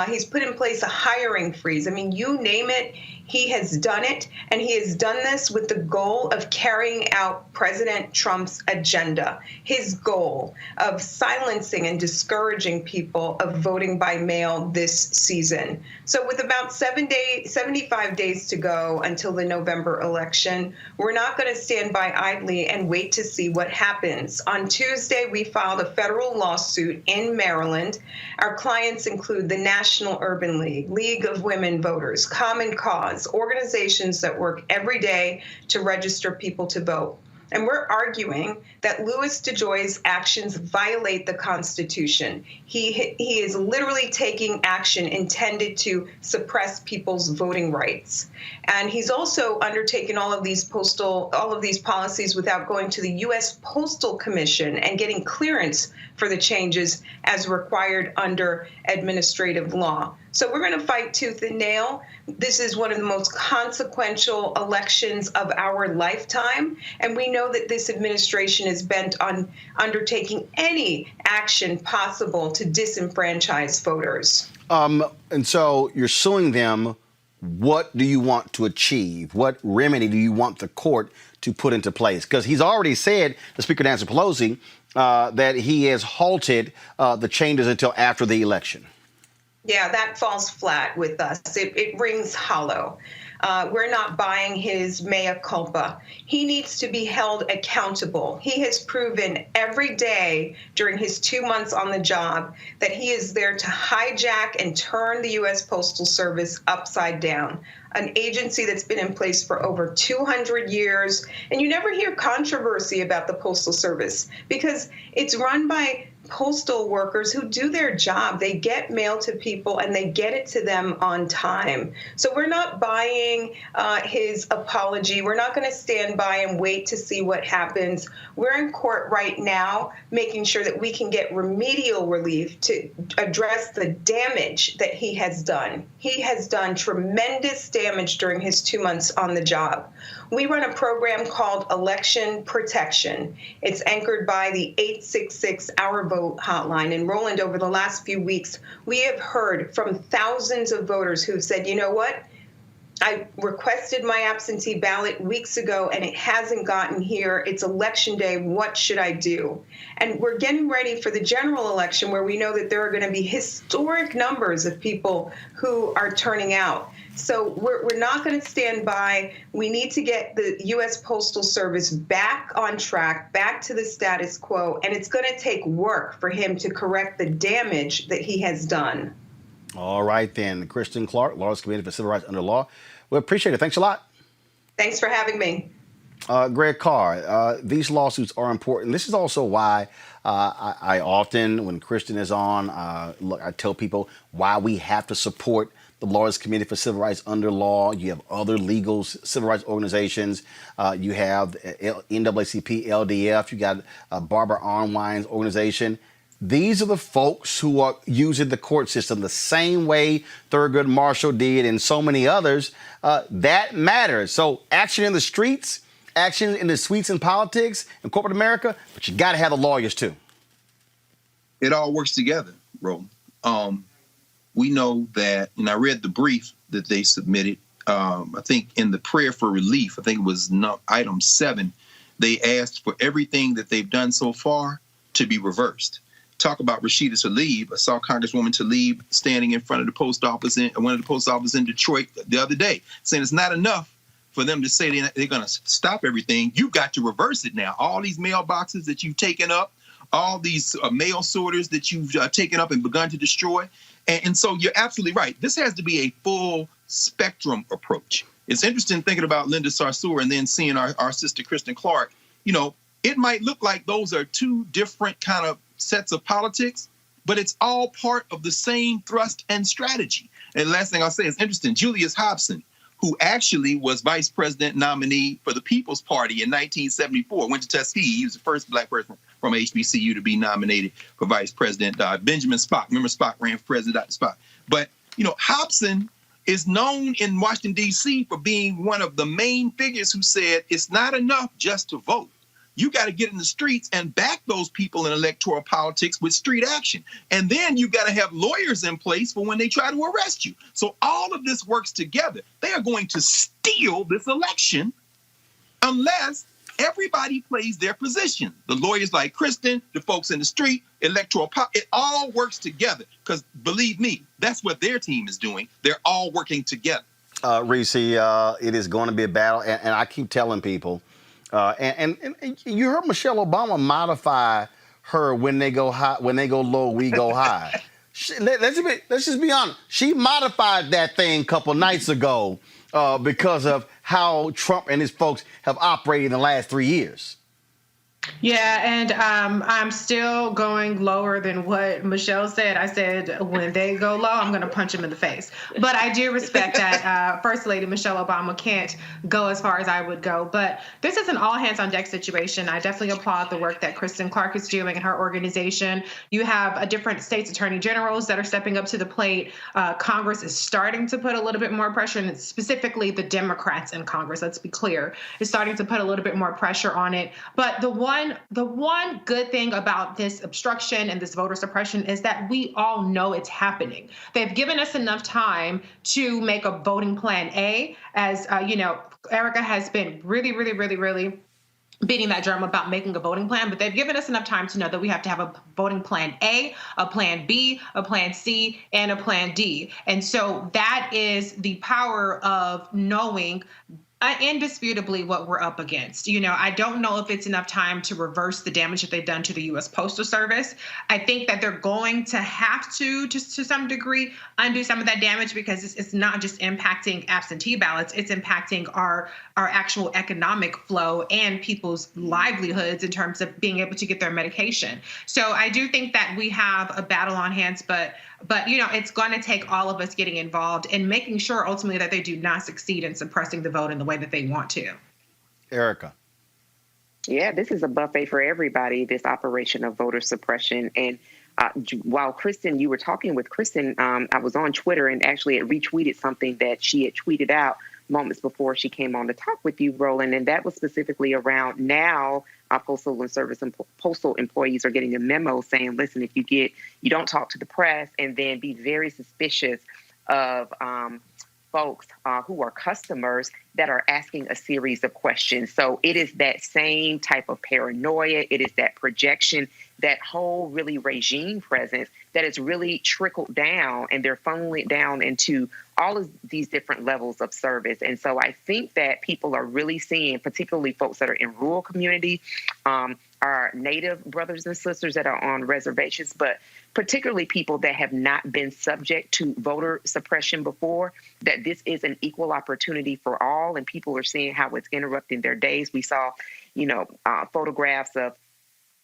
He's put in place a hiring freeze. I mean, you name it, he has done it. And he has done this with the goal of carrying out President Trump's agenda, his goal of silencing and discouraging people of voting by mail this season. So with about 75 days to go until the November election, we're not going to stand by idly and wait to see what happens. On Tuesday, we filed a federal lawsuit in Maryland. Our clients include the National Urban League, League of Women Voters, Common Cause, organizations that work every day to register people to vote. And we're arguing that Louis DeJoy's actions violate the Constitution. He is literally taking action intended to suppress people's voting rights. And he's also undertaken all of these policies without going to the U.S. Postal Commission and getting clearance for the changes as required under administrative law. So we're going to fight tooth and nail. This is one of the most consequential elections of our lifetime. And we know that this administration is bent on undertaking any action possible to disenfranchise voters. And so you're suing them. What do you want to achieve? What remedy do you want the court to put into place? Because he's already said, the Speaker Nancy Pelosi, that he has halted the changes until after the election. Yeah, that falls flat with us. It rings hollow. We're not buying his mea culpa. He needs to be held accountable. He has proven every day during his 2 months on the job that he is there to hijack and turn the U.S. Postal Service upside down, an agency that's been in place for over 200 years. And you never hear controversy about the Postal Service because it's run by postal workers who do their job. They get mail to people and they get it to them on time. So we're not buying his apology. We're not going to stand by and wait to see what happens. We're in court right now making sure that we can get remedial relief to address the damage that he has done. He has done tremendous damage during his 2 months on the job. We run a program called Election Protection. It's anchored by the 866 Our Vote hotline. And Roland, over the last few weeks, we have heard from thousands of voters who've said, you know what? I requested my absentee ballot weeks ago and it hasn't gotten here. It's election day. What should I do? And we're getting ready for the general election where we know that there are going to be historic numbers of people who are turning out. So we're not going to stand by. We need to get the U.S. Postal Service back on track, back to the status quo, and it's going to take work for him to correct the damage that he has done. All right, then. Kristen Clark, Lawyers Committee for Civil Rights Under Law. We appreciate it. Thanks a lot. Thanks for having me. Greg Carr, these lawsuits are important. This is also why I often, when Kristen is on, I tell people why we have to support the Lawyers Committee for Civil Rights Under Law. You have other legal civil rights organizations. You have NAACP, LDF. You got Barbara Arnwine's organization. These are the folks who are using the court system the same way Thurgood Marshall did and so many others. That matters. So action in the streets, action in the suites and politics and corporate America, but you got to have the lawyers too. It all works together, Roland. We know that, and I read the brief that they submitted. I think in the prayer for relief, I think it was item 7, they asked for everything that they've done so far to be reversed. Talk about Rashida Tlaib. I saw Congresswoman Tlaib standing in front of the post office, one of the post offices in Detroit the other day, saying it's not enough for them to say they're going to stop everything. You've got to reverse it now. All these mailboxes that you've taken up, all these mail sorters that you've taken up and begun to destroy. And so you're absolutely right. This has to be a full spectrum approach. It's interesting thinking about Linda Sarsour and then seeing our sister Kristen Clark. You know, it might look like those are two different kind of sets of politics, but it's all part of the same thrust and strategy. And the last thing I'll say is interesting. Julius Hobson, who actually was vice president nominee for the People's Party in 1974, went to Tuskegee. He was the first black person from HBCU to be nominated for vice president. Benjamin Spock. Remember Spock ran for president, Dr. Spock. But, you know, Hobson is known in Washington, D.C. for being one of the main figures who said it's not enough just to vote. You got to get in the streets and back those people in electoral politics with street action. And then you got to have lawyers in place for when they try to arrest you. So all of this works together. They are going to steal this election unless everybody plays their position. The lawyers like Kristen, the folks in the street, electoral it all works together. Because believe me, that's what their team is doing. They're all working together. Reese, it is going to be a battle. And I keep telling people, and you heard Michelle Obama modify her when they go high, when they go low, we go high. Let's just be honest. She modified that thing a couple nights ago because of how Trump and his folks have operated in the last 3 years. Yeah, and I'm still going lower than what Michelle said. I said, when they go low, I'm going to punch them in the face. But I do respect that First Lady Michelle Obama can't go as far as I would go. But this is an all-hands-on-deck situation. I definitely applaud the work that Kristen Clark is doing in her organization. You have different states' attorney generals that are stepping up to the plate. Congress is starting to put a little bit more pressure, and specifically the Democrats in Congress, let's be clear, is starting to put a little bit more pressure on it. But the one good thing about this obstruction and this voter suppression is that we all know it's happening. They've given us enough time to make a voting plan A, as you know, Erica has been really beating that drum about making a voting plan, but they've given us enough time to know that we have to have a voting plan A, a plan B, a plan C, and a plan D. And so that is the power of knowing indisputably what we're up against. You know, I don't know if it's enough time to reverse the damage that they've done to the U.S. Postal Service. I think that they're going to have to, just to some degree, undo some of that damage, because it's not just impacting absentee ballots, it's impacting our actual economic flow and people's livelihoods in terms of being able to get their medication. So I do think that we have a battle on hands, but you know, it's going to take all of us getting involved and making sure ultimately that they do not succeed in suppressing the vote in the way that they want to. Erica. Yeah, this is a buffet for everybody, this operation of voter suppression. And while Kristen, you were talking with Kristen, I was on Twitter and actually had retweeted something that she had tweeted out moments before she came on to talk with you, Roland, and that was specifically around now postal and service and postal employees are getting a memo saying, listen, if you don't talk to the press, and then be very suspicious of folks who are customers that are asking a series of questions. So it is that same type of paranoia. It is that projection, that whole really regime presence that has really trickled down, and they're funneling it down into all of these different levels of service. And so I think that people are really seeing, particularly folks that are in rural community, our Native brothers and sisters that are on reservations, but particularly people that have not been subject to voter suppression before, that this is an equal opportunity for all, and people are seeing how it's interrupting their days. We saw, photographs of,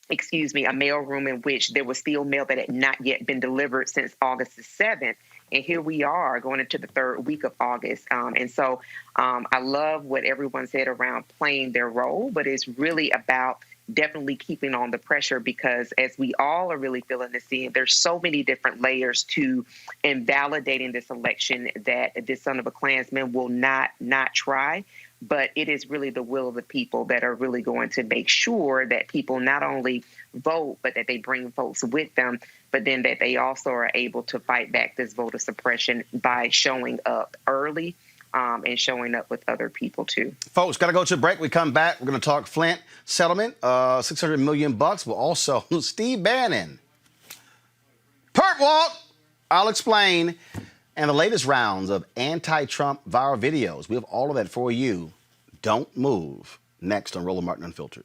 a mailroom in which there was still mail that had not yet been delivered since August the 7th. And here we are going into the third week of August. And so I love what everyone said around playing their role, but it's really about definitely keeping on the pressure, because as we all are really feeling this in, there's so many different layers to invalidating this election that this son of a Klansman will not try. But it is really the will of the people that are really going to make sure that people not only vote, but that they bring folks with them, but then that they also are able to fight back this voter suppression by showing up early and showing up with other people too. Folks, got to go to a break. We come back. We're going to talk Flint settlement, $600 million. But also Steve Bannon. Perp walk. I'll explain. And the latest rounds of anti-Trump viral videos. We have all of that for you. Don't move. Next on Roland Martin Unfiltered.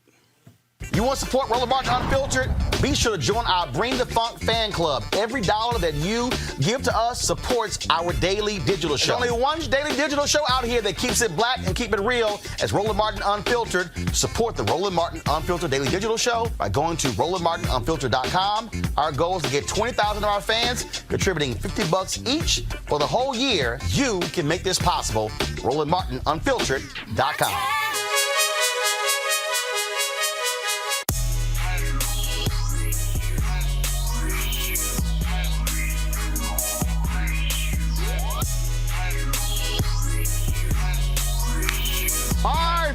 You want to support Roland Martin Unfiltered? Be sure to join our Bring the Funk fan club. Every dollar that you give to us supports our daily digital show. There's only one daily digital show out here that keeps it black and keep it real. As Roland Martin Unfiltered. Support the Roland Martin Unfiltered daily digital show by going to RolandMartinUnfiltered.com. Our goal is to get 20,000 of our fans contributing $50 each for the whole year. You can make this possible. RolandMartinUnfiltered.com.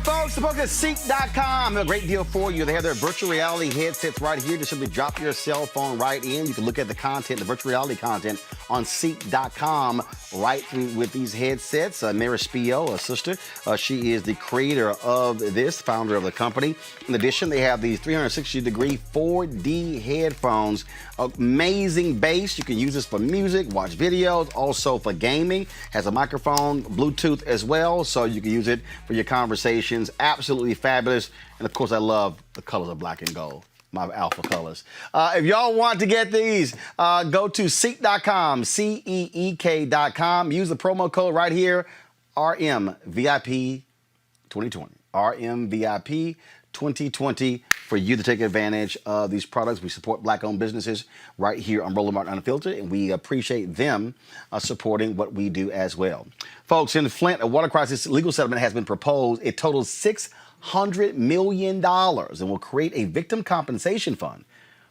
Folks, the book is Seek.com. A great deal for you. They have their virtual reality headsets right here. Just simply drop your cell phone right in. You can look at the content, the virtual reality content on Seek.com right through with these headsets. Mary Spio, a sister, she is the creator of this, founder of the company. In addition, they have these 360-degree 4D headphones. Amazing bass. You can use this for music, watch videos, also for gaming. Has a microphone, Bluetooth as well, so you can use it for your conversations. Absolutely fabulous. And of course, I love the colors of black and gold, my alpha colors. If y'all want to get these, go to Seek.com, CEEK.com. Use the promo code right here, RMVIP 2020. RMVIP 2020 for you to take advantage of these products. We support black-owned businesses right here on Roland Martin Unfiltered, and we appreciate them supporting what we do as well. Folks, in Flint, a water crisis legal settlement has been proposed. It totals $600 million and will create a victim compensation fund.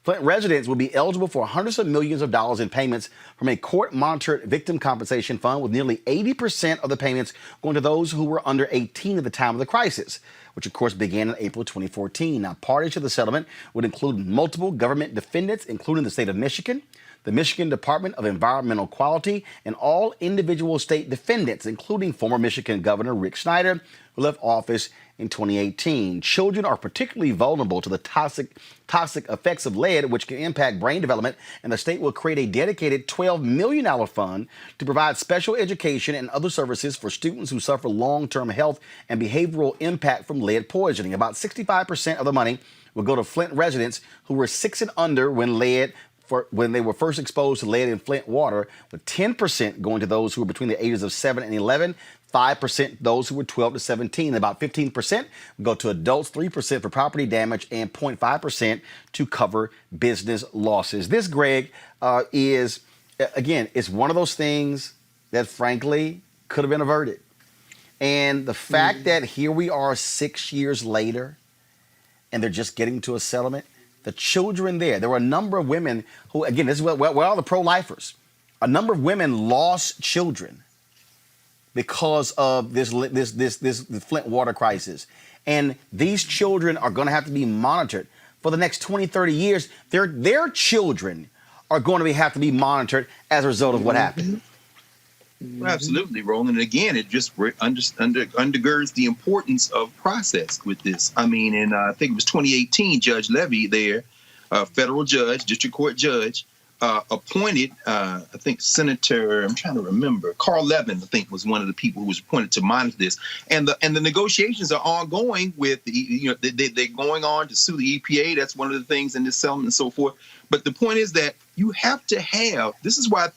Flint residents will be eligible for hundreds of millions of dollars in payments from a court-monitored victim compensation fund, with nearly 80% of the payments going to those who were under 18 at the time of the crisis, which of course began in April 2014. Now, parties to the settlement would include multiple government defendants, including the state of Michigan, the Michigan Department of Environmental Quality, and all individual state defendants, including former Michigan Governor Rick Snyder, who left office in 2018. Children are particularly vulnerable to the toxic effects of lead, which can impact brain development, and the state will create a dedicated $12 million fund to provide special education and other services for students who suffer long-term health and behavioral impact from lead poisoning. About 65% of the money will go to Flint residents who were 6 and under when they were first exposed to lead in Flint water, with 10% going to those who were between the ages of 7 and 11, 5% those who were 12 to 17, about 15% go to adults, 3% for property damage, and 0.5% to cover business losses. This, Greg, is, again, it's one of those things that, frankly, could have been averted. And the fact that here we are 6 years later, and they're just getting to a settlement, the children there were a number of women who, again, this is where all the pro-lifers, a number of women lost children because of this Flint water crisis. And these children are going to have to be monitored for the next 20, 30 years. Their children are going to have to be monitored as a result of what happened. Well, absolutely, Roland. And again, it just undergirds the importance of process with this. I mean, in I think it was 2018, Judge Levy there, federal judge, district court judge, appointed, I think Senator, I'm trying to remember, Carl Levin, I think, was one of the people who was appointed to monitor this. And the negotiations are ongoing with, they're going on to sue the EPA. That's one of the things in this settlement and so forth. But the point is that you have to have, this is why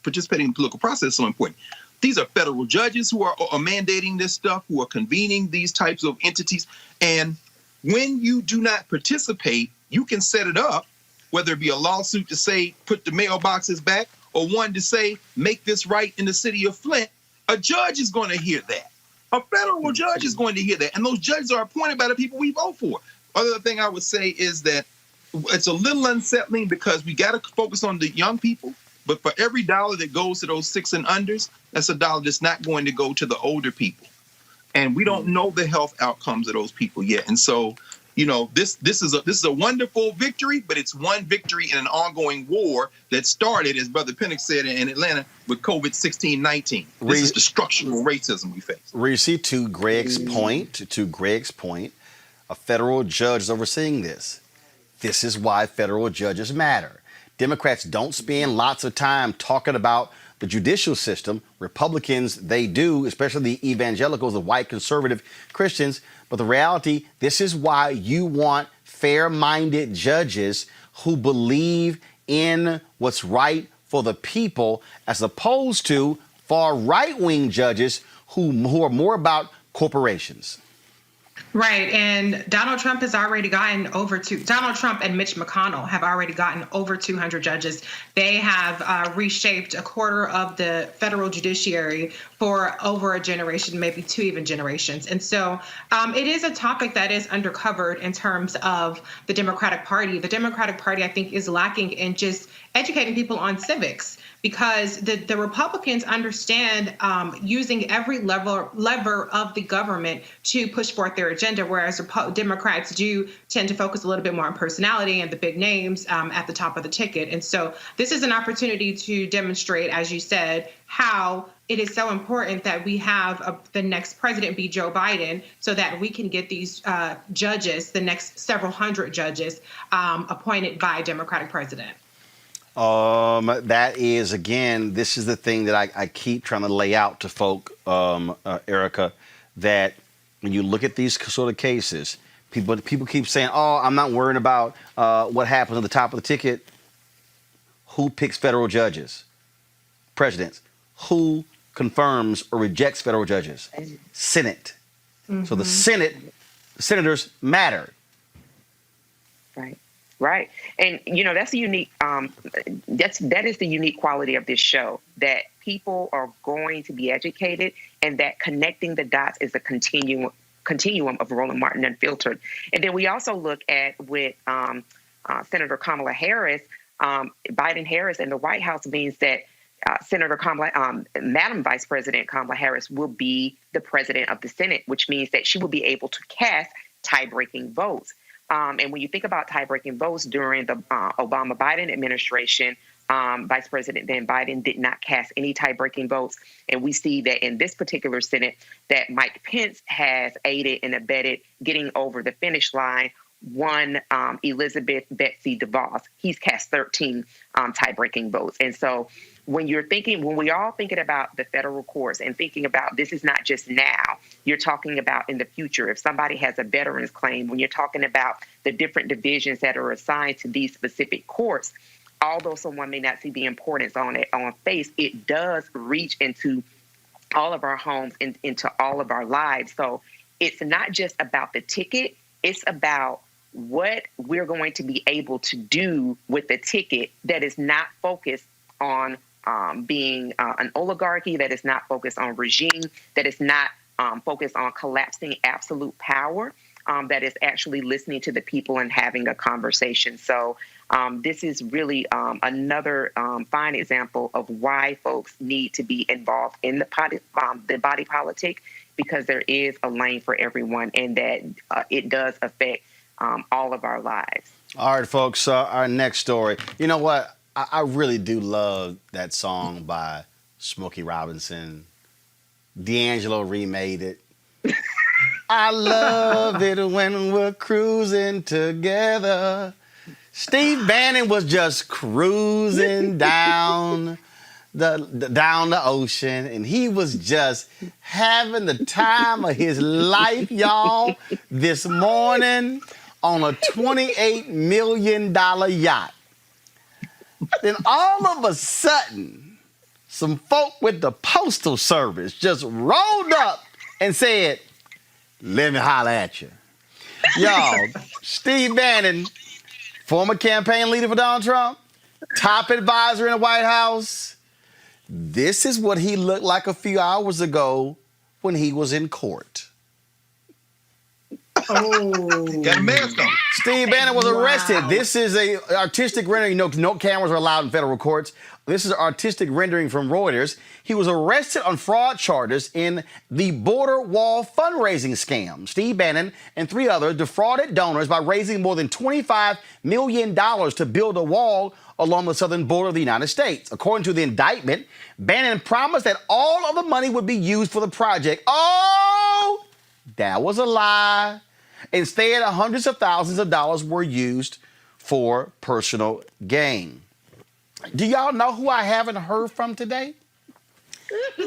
participating in the political process is so important. These are federal judges who are mandating this stuff, who are convening these types of entities. And when you do not participate, you can set it up, whether it be a lawsuit to say, put the mailboxes back, or one to say, make this right in the city of Flint. A judge is going to hear that. A federal judge is going to hear that. And those judges are appointed by the people we vote for. Other thing I would say is that it's a little unsettling because we got to focus on the young people. But for every dollar that goes to those 6 and unders, that's a dollar that's not going to go to the older people. And we don't know the health outcomes of those people yet. And so, this is a wonderful victory, but it's one victory in an ongoing war that started, as Brother Pennick said, in Atlanta with COVID-19. This is the structural racism we face. Reese, to Greg's point, a federal judge is overseeing this. This is why federal judges matter. Democrats don't spend lots of time talking about the judicial system. Republicans, they do, especially the evangelicals, the white conservative Christians. But the reality, this is why you want fair-minded judges who believe in what's right for the people, as opposed to far right-wing judges who are more about corporations. Right. And Donald Trump and Mitch McConnell have already gotten over 200 judges. They have reshaped a quarter of the federal judiciary for over a generation, maybe 2 even generations. And so it is a topic that is undercovered in terms of the Democratic Party. The Democratic Party, I think, is lacking in just educating people on civics, because the Republicans understand using every lever of the government to push forth their agenda, whereas Democrats do tend to focus a little bit more on personality and the big names at the top of the ticket. And so this is an opportunity to demonstrate, as you said, how it is so important that we have the next president be Joe Biden, so that we can get these judges, the next several hundred judges, appointed by a Democratic president. That is, again, this is the thing that I keep trying to lay out to folk, Erica, that when you look at these sort of cases, people keep saying, oh, I'm not worried about what happens at the top of the ticket. Who picks federal judges? Presidents. Who confirms or rejects federal judges? Senate. Mm-hmm. So the senators matter. Right. And, that's a unique, that is the unique quality of this show, that people are going to be educated, and that connecting the dots is a continuum of Roland Martin Unfiltered. And then we also look at with Senator Kamala Harris, Biden-Harris and the White House means that Madam Vice President Kamala Harris will be the president of the Senate, which means that she will be able to cast tie-breaking votes. And when you think about tie-breaking votes during the Obama-Biden administration, Vice President then Biden did not cast any tie-breaking votes. And we see that in this particular Senate that Mike Pence has aided and abetted getting over the finish line. One, Elizabeth Betsy DeVos, he's cast 13 tie-breaking votes. And so when we are all thinking about the federal courts and thinking about this is not just now, you're talking about in the future. If somebody has a veterans claim, when you're talking about the different divisions that are assigned to these specific courts, although someone may not see the importance on face, it does reach into all of our homes and into all of our lives. So it's not just about the ticket, it's about what we're going to be able to do with the ticket that is not focused on being an oligarchy, that is not focused on regime, that is not focused on collapsing absolute power, that is actually listening to the people and having a conversation. So this is really another fine example of why folks need to be involved in the body politic, because there is a lane for everyone and that it does affect all of our lives. All right, folks, our next story. You know what? I really do love that song by Smokey Robinson. D'Angelo remade it. I love it when we're cruising together. Steve Bannon was just cruising down the ocean, and he was just having the time of his life, y'all, this morning on a $28 million yacht. Then all of a sudden, some folk with the Postal Service just rolled up and said, "Let me holler at you." Y'all, Steve Bannon, former campaign leader for Donald Trump, top advisor in the White House. This is what he looked like a few hours ago when he was in court. Oh, got a mask on. Steve Bannon was arrested. This is a artistic rendering. No cameras are allowed in federal courts. This is an artistic rendering from Reuters. He was arrested on fraud charges in the border wall fundraising scam. Steve Bannon and 3 others defrauded donors by raising more than $25 million to build a wall along the southern border of the United States. According to the indictment, Bannon promised that all of the money would be used for the project. Oh, that was a lie. Instead, hundreds of thousands of dollars were used for personal gain. Do y'all know who I haven't heard from today?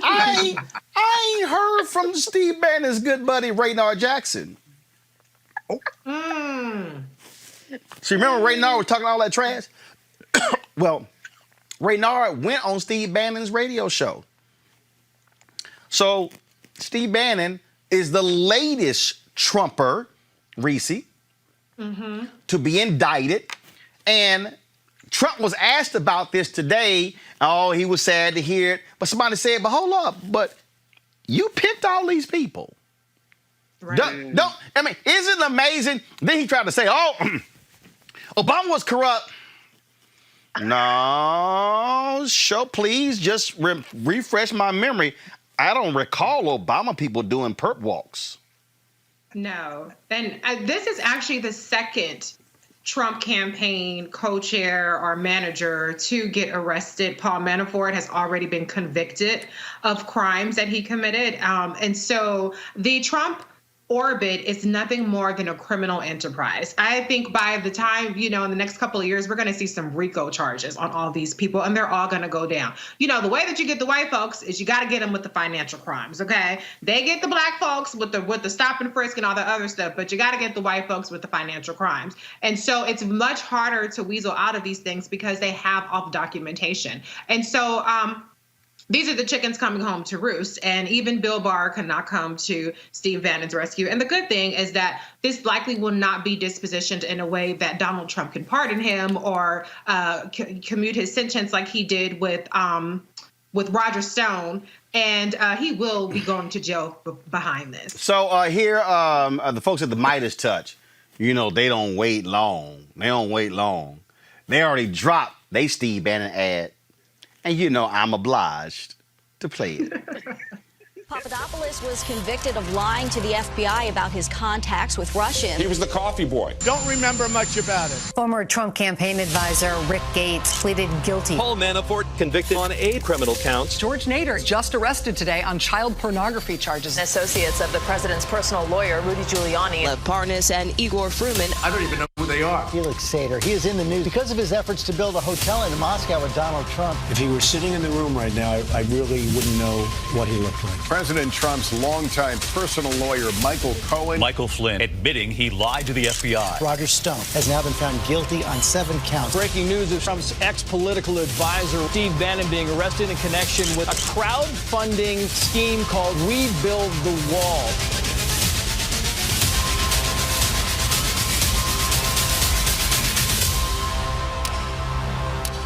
I ain't heard from Steve Bannon's good buddy, Raynard Jackson. So remember Raynard was talking all that trash? Well, Raynard went on Steve Bannon's radio show. So Steve Bannon is the latest Trumper, Reese, to be indicted. And Trump was asked about this today. Oh, he was sad to hear it. But somebody said, but hold up, but you picked all these people. Right. Isn't it amazing? Then he tried to say, oh, Obama was corrupt. No, please just refresh my memory. I don't recall Obama people doing perp walks. No. And this is actually the second Trump campaign co-chair or manager to get arrested. Paul Manafort has already been convicted of crimes that he committed. And so the Trump orbit is nothing more than a criminal enterprise. I think by the time, in the next couple of years, we're going to see some RICO charges on all these people, and they're all going to go down. The way that you get the white folks is you got to get them with the financial crimes, okay? They get the black folks with the stop and frisk and all the other stuff, but you got to get the white folks with the financial crimes. And so it's much harder to weasel out of these things because they have all the documentation. And so, these are the chickens coming home to roost, and even Bill Barr cannot come to Steve Bannon's rescue. And the good thing is that this likely will not be dispositioned in a way that Donald Trump can pardon him or commute his sentence like he did with Roger Stone. And he will be going to jail behind this. So here, the folks at the Midas Touch, they don't wait long. They already dropped they Steve Bannon ad. And I'm obliged to play it. Papadopoulos was convicted of lying to the FBI about his contacts with Russians. He was the coffee boy. Don't remember much about it. Former Trump campaign advisor Rick Gates pleaded guilty. Paul Manafort convicted on 8 criminal counts. George Nader just arrested today on child pornography charges. Associates of the president's personal lawyer, Rudy Giuliani. Lev Parnas and Igor Fruman. I don't even know who they are. Felix Sater. He is in the news because of his efforts to build a hotel in Moscow with Donald Trump. If he were sitting in the room right now, I really wouldn't know what he looked like. President Trump's longtime personal lawyer, Michael Cohen. Michael Flynn admitting he lied to the FBI. Roger Stone has now been found guilty on 7 counts. Breaking news of Trump's ex-political advisor, Steve Bannon, being arrested in connection with a crowdfunding scheme called We Build the Wall.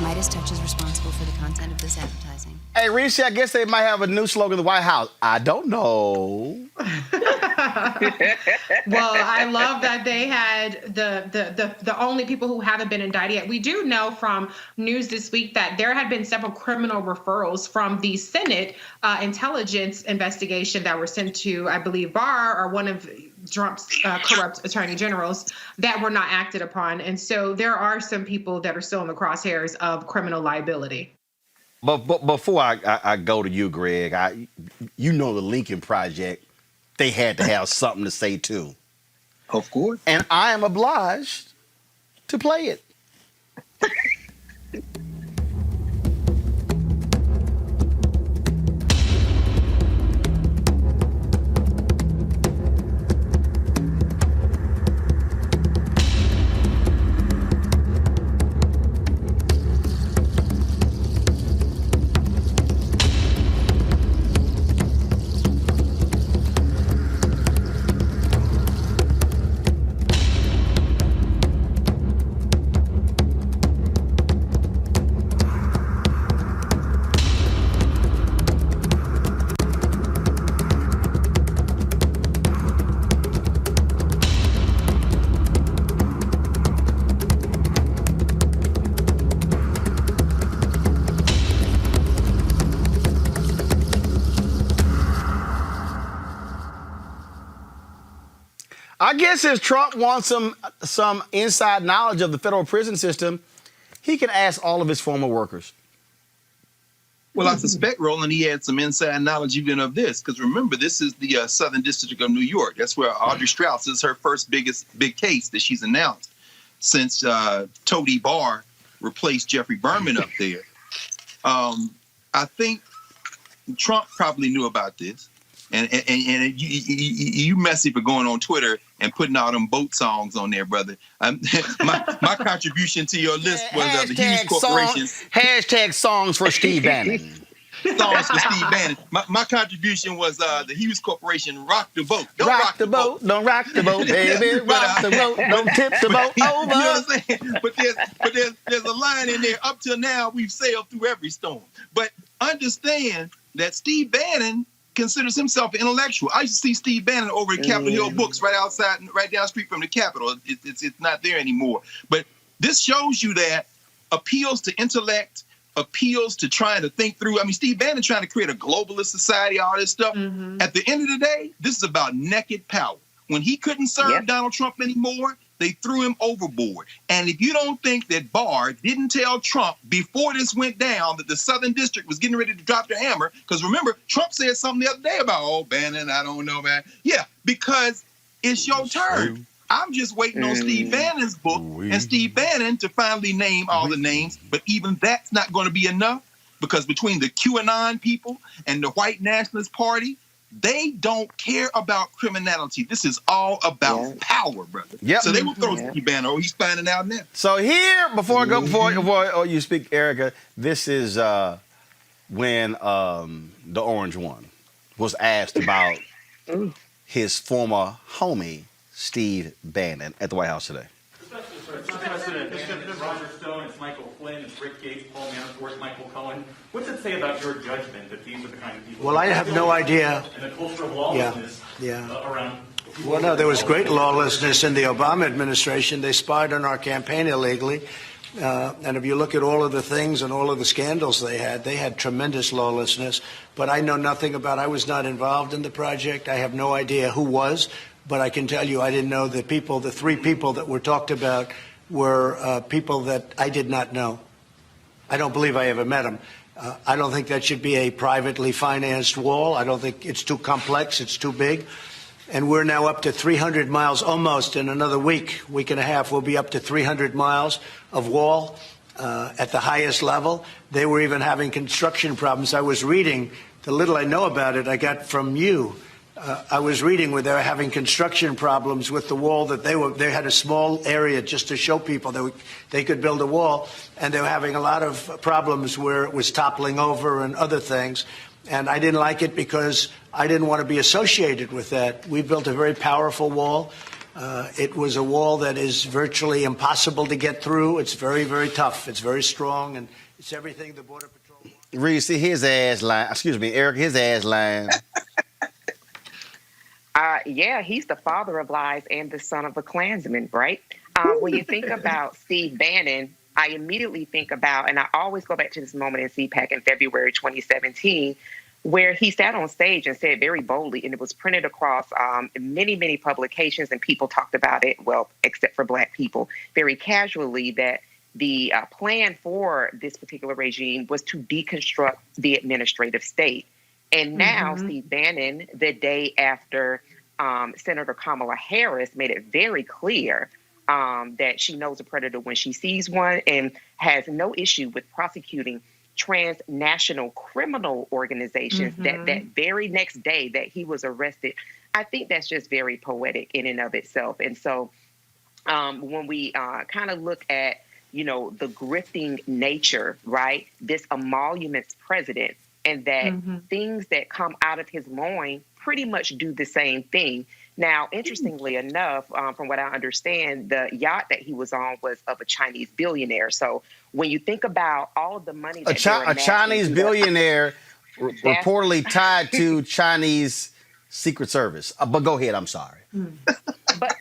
Midas Touch is responsible for the content of this advertising. Hey, Reese, I guess they might have a new slogan in the White House. I don't know. Well, I love that they had the only people who haven't been indicted yet. We do know from news this week that there had been several criminal referrals from the Senate intelligence investigation that were sent to, I believe, Barr or one of Trump's corrupt attorney generals that were not acted upon. And so there are some people that are still in the crosshairs of criminal liability. But before I go to you, Greg, you know the Lincoln Project, they had to have something to say too. Of course. And I am obliged to play it. I guess if Trump wants some inside knowledge of the federal prison system, he can ask all of his former workers. Well, I suspect, Roland, he had some inside knowledge even of this, because remember, this is the Southern District of New York. That's where Audrey Strauss is her first big case that she's announced since Toady Barr replaced Jeffrey Berman up there. I think Trump probably knew about this. And you messy for going on Twitter and putting all them boat songs on there, brother. My contribution to your list was the Hughes Corporation. Hashtag songs for Steve Bannon. Songs for Steve Bannon. My contribution was the Hughes Corporation, Rock the Boat. Don't rock the boat. Don't rock the boat, baby. Rock the boat. Don't tip the boat over. You know what I'm saying? But there's a line in there. Up till now, we've sailed through every storm. But understand that Steve Bannon considers himself an intellectual. I used to see Steve Bannon over at Capitol Hill Books right down the street from the Capitol. It's not there anymore. But this shows you that appeals to intellect, appeals to trying to think through. I mean, Steve Bannon trying to create a globalist society, all this stuff. Mm-hmm. At the end of the day, this is about naked power. When he couldn't serve Donald Trump anymore, they threw him overboard. And if you don't think that Barr didn't tell Trump before this went down that the Southern District was getting ready to drop the hammer, because remember, Trump said something the other day about, oh, Bannon, I don't know, man. Yeah, because it's your turn. I'm just waiting on Steve Bannon's book and Steve Bannon to finally name all the names. But even that's not going to be enough, because between the QAnon people and the White Nationalist Party, they don't care about criminality. This is all about power, brother. Yep. So they will throw Steve Bannon. Oh, he's finding out now. So here, before you speak, Erica, this is when the Orange One was asked about his former homie, Steve Bannon, at the White House today. Mr. President, it's Roger Stone, it's Michael Flynn, it's Rick Gates, Paul Manafort, Michael Cohen. What's it say about your judgment that these are the kind of people? Well, I have no idea. And the culture of lawlessness around. Well, no, there was great lawlessness in the Obama administration. They spied on our campaign illegally. And if you look at all of the things and all of the scandals they had tremendous lawlessness. But I know nothing about. I was not involved in the project. I have no idea who was. But I can tell you, I didn't know that the 3 people that were talked about were people that I did not know. I don't believe I ever met them. I don't think that should be a privately financed wall. I don't think it's too complex. It's too big. And we're now up to 300 miles almost in another week and a half. We'll be up to 300 miles of wall at the highest level. They were even having construction problems. I was reading, the little I know about it, I got from you. I was reading where they were having construction problems with the wall that they had a small area just to show people that they could build a wall. And they were having a lot of problems where it was toppling over and other things. And I didn't like it because I didn't want to be associated with that. We built a very powerful wall. It was a wall that is virtually impossible to get through. It's very, very tough. It's very strong, and it's everything the Border Patrol wants. Reese, his ass line. Excuse me, Eric, his ass line. Yeah, he's the father of lies and the son of a Klansman, right? When you think about Steve Bannon, I immediately think about, and I always go back to this moment in CPAC in February 2017, where he sat on stage and said very boldly, and it was printed across many, many publications, and people talked about it, well, except for Black people, very casually, that the plan for this particular regime was to deconstruct the administrative state. And now Steve Bannon, the day after Senator Kamala Harris made it very clear that she knows a predator when she sees one and has no issue with prosecuting transnational criminal organizations that very next day that he was arrested. I think that's just very poetic in and of itself. And so when we kind of look at, the grifting nature, right, this emoluments president, and that things that come out of his loin pretty much do the same thing. Now, interestingly enough, from what I understand, the yacht that he was on was of a Chinese billionaire. So when you think about all of the money that a Chinese billionaire reportedly tied to Chinese Secret Service. But go ahead, I'm sorry. But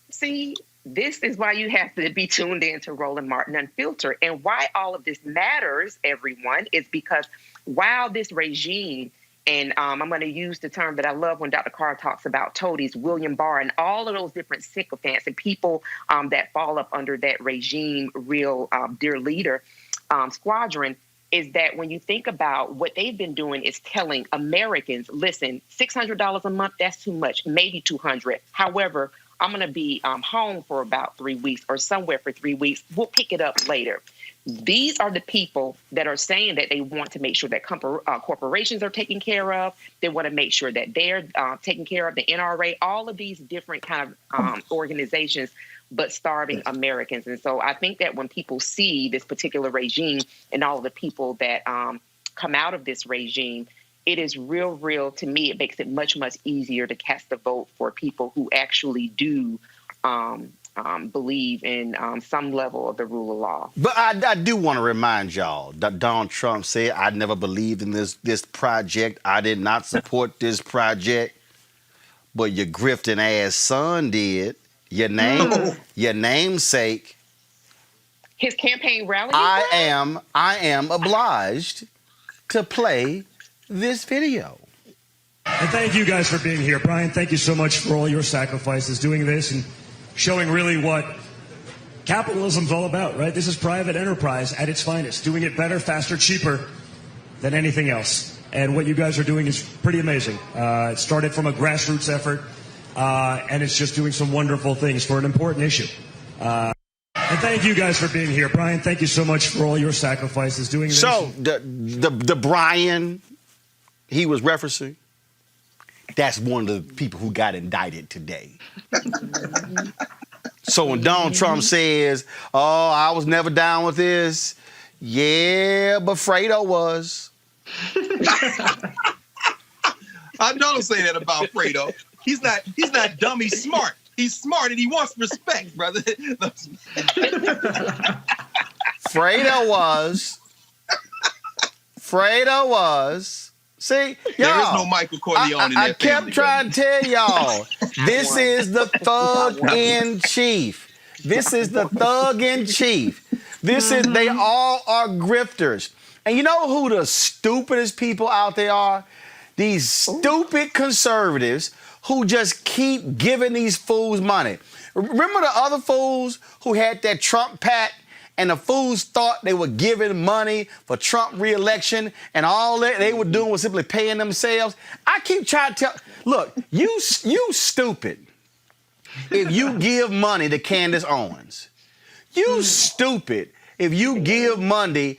see, this is why you have to be tuned in to Roland Martin Unfiltered. And why all of this matters, everyone, is because while this regime, and I'm going to use the term that I love when Dr. Carr talks about toadies, William Barr, and all of those different sycophants and people that fall up under that regime, real dear leader squadron, is that when you think about what they've been doing is telling Americans, listen, $600 a month, that's too much, maybe $200. However, I'm going to be home for about 3 weeks or somewhere for 3 weeks. We'll pick it up later. These are the people that are saying that they want to make sure that corporations are taken care of. They want to make sure that they're taking care of the NRA, all of these different kind of organizations, but starving Americans. And so I think that when people see this particular regime and all of the people that come out of this regime, it is real, to me, it makes it much, much easier to cast a vote for people who actually do believe in some level of the rule of law. But I do want to remind y'all that Donald Trump said, I never believed in this project. I did not support this project. But your grifting ass son did. Your namesake. His campaign rally? I am obliged to play this video. And thank you guys for being here. Brian, thank you so much for all your sacrifices doing this and showing really what capitalism's all about, right? This is private enterprise at its finest, doing it better, faster, cheaper than anything else. And what you guys are doing is pretty amazing. It started from a grassroots effort, and it's just doing some wonderful things for an important issue. And thank you guys for being here. Brian, thank you so much for all your sacrifices doing this. So the Brian he was referencing, that's one of the people who got indicted today. So when Donald Trump says, oh, I was never down with this, yeah, but Fredo was. I don't say that about Fredo. He's not dumb, he's smart. He's smart and he wants respect, brother. Fredo was. See, y'all, there is no Michael Corleone in that I kept trying to tell y'all, this is the thug in chief. This is the thug in chief. They all are grifters. And you know who the stupidest people out there are? These stupid conservatives who just keep giving these fools money. Remember the other fools who had that Trump PAC and the fools thought they were giving money for Trump re-election and all that they were doing was simply paying themselves? I keep trying to tell, look, you stupid if you give money to Candace Owens. You stupid if you give money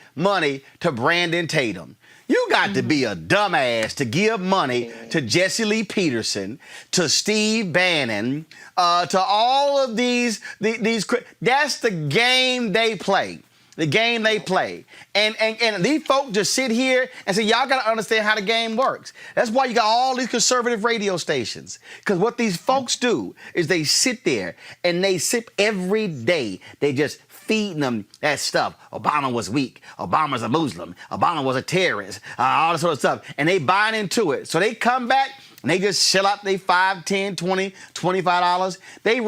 to Brandon Tatum. You got to be a dumbass to give money to Jesse Lee Peterson, to Steve Bannon, to all of these. That's the game they play. The game they play. And these folks just sit here and say, y'all got to understand how the game works. That's why you got all these conservative radio stations. Because what these folks do is they sit there and they sip every day. They just feeding them that stuff. Obama was weak. Obama's a Muslim. Obama was a terrorist. All this sort of stuff. And they buying into it. So they come back and they just shell out their $5, $10, $20, $25. They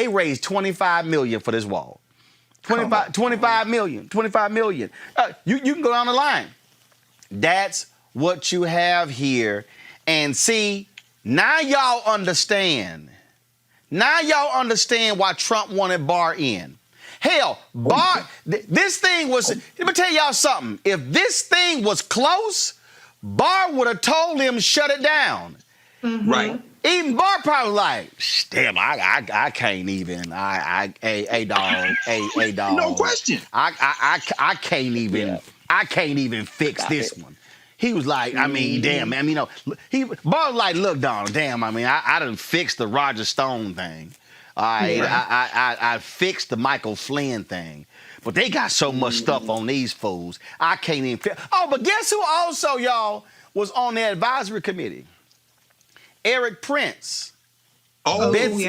raised $25 million for this wall. 25 million. You can go down the line. That's what you have here. And see, now y'all understand. Now y'all understand why Trump wanted Barr in. Hell, Barr, this thing was, let me tell y'all something. If this thing was close, Barr would have told him shut it down. Right. Even Barr probably like, damn, I can't even. Hey dog. No question. I can't even fix this one. He was like, I mean, damn, man, you know, Barr was like, look, dog, damn, I mean, I done fixed the Roger Stone thing. All right, I fixed the Michael Flynn thing. But they got so much stuff on these fools, I can't even fix. Oh, but guess who also, y'all, was on the advisory committee? Eric Prince. Oh, Betsy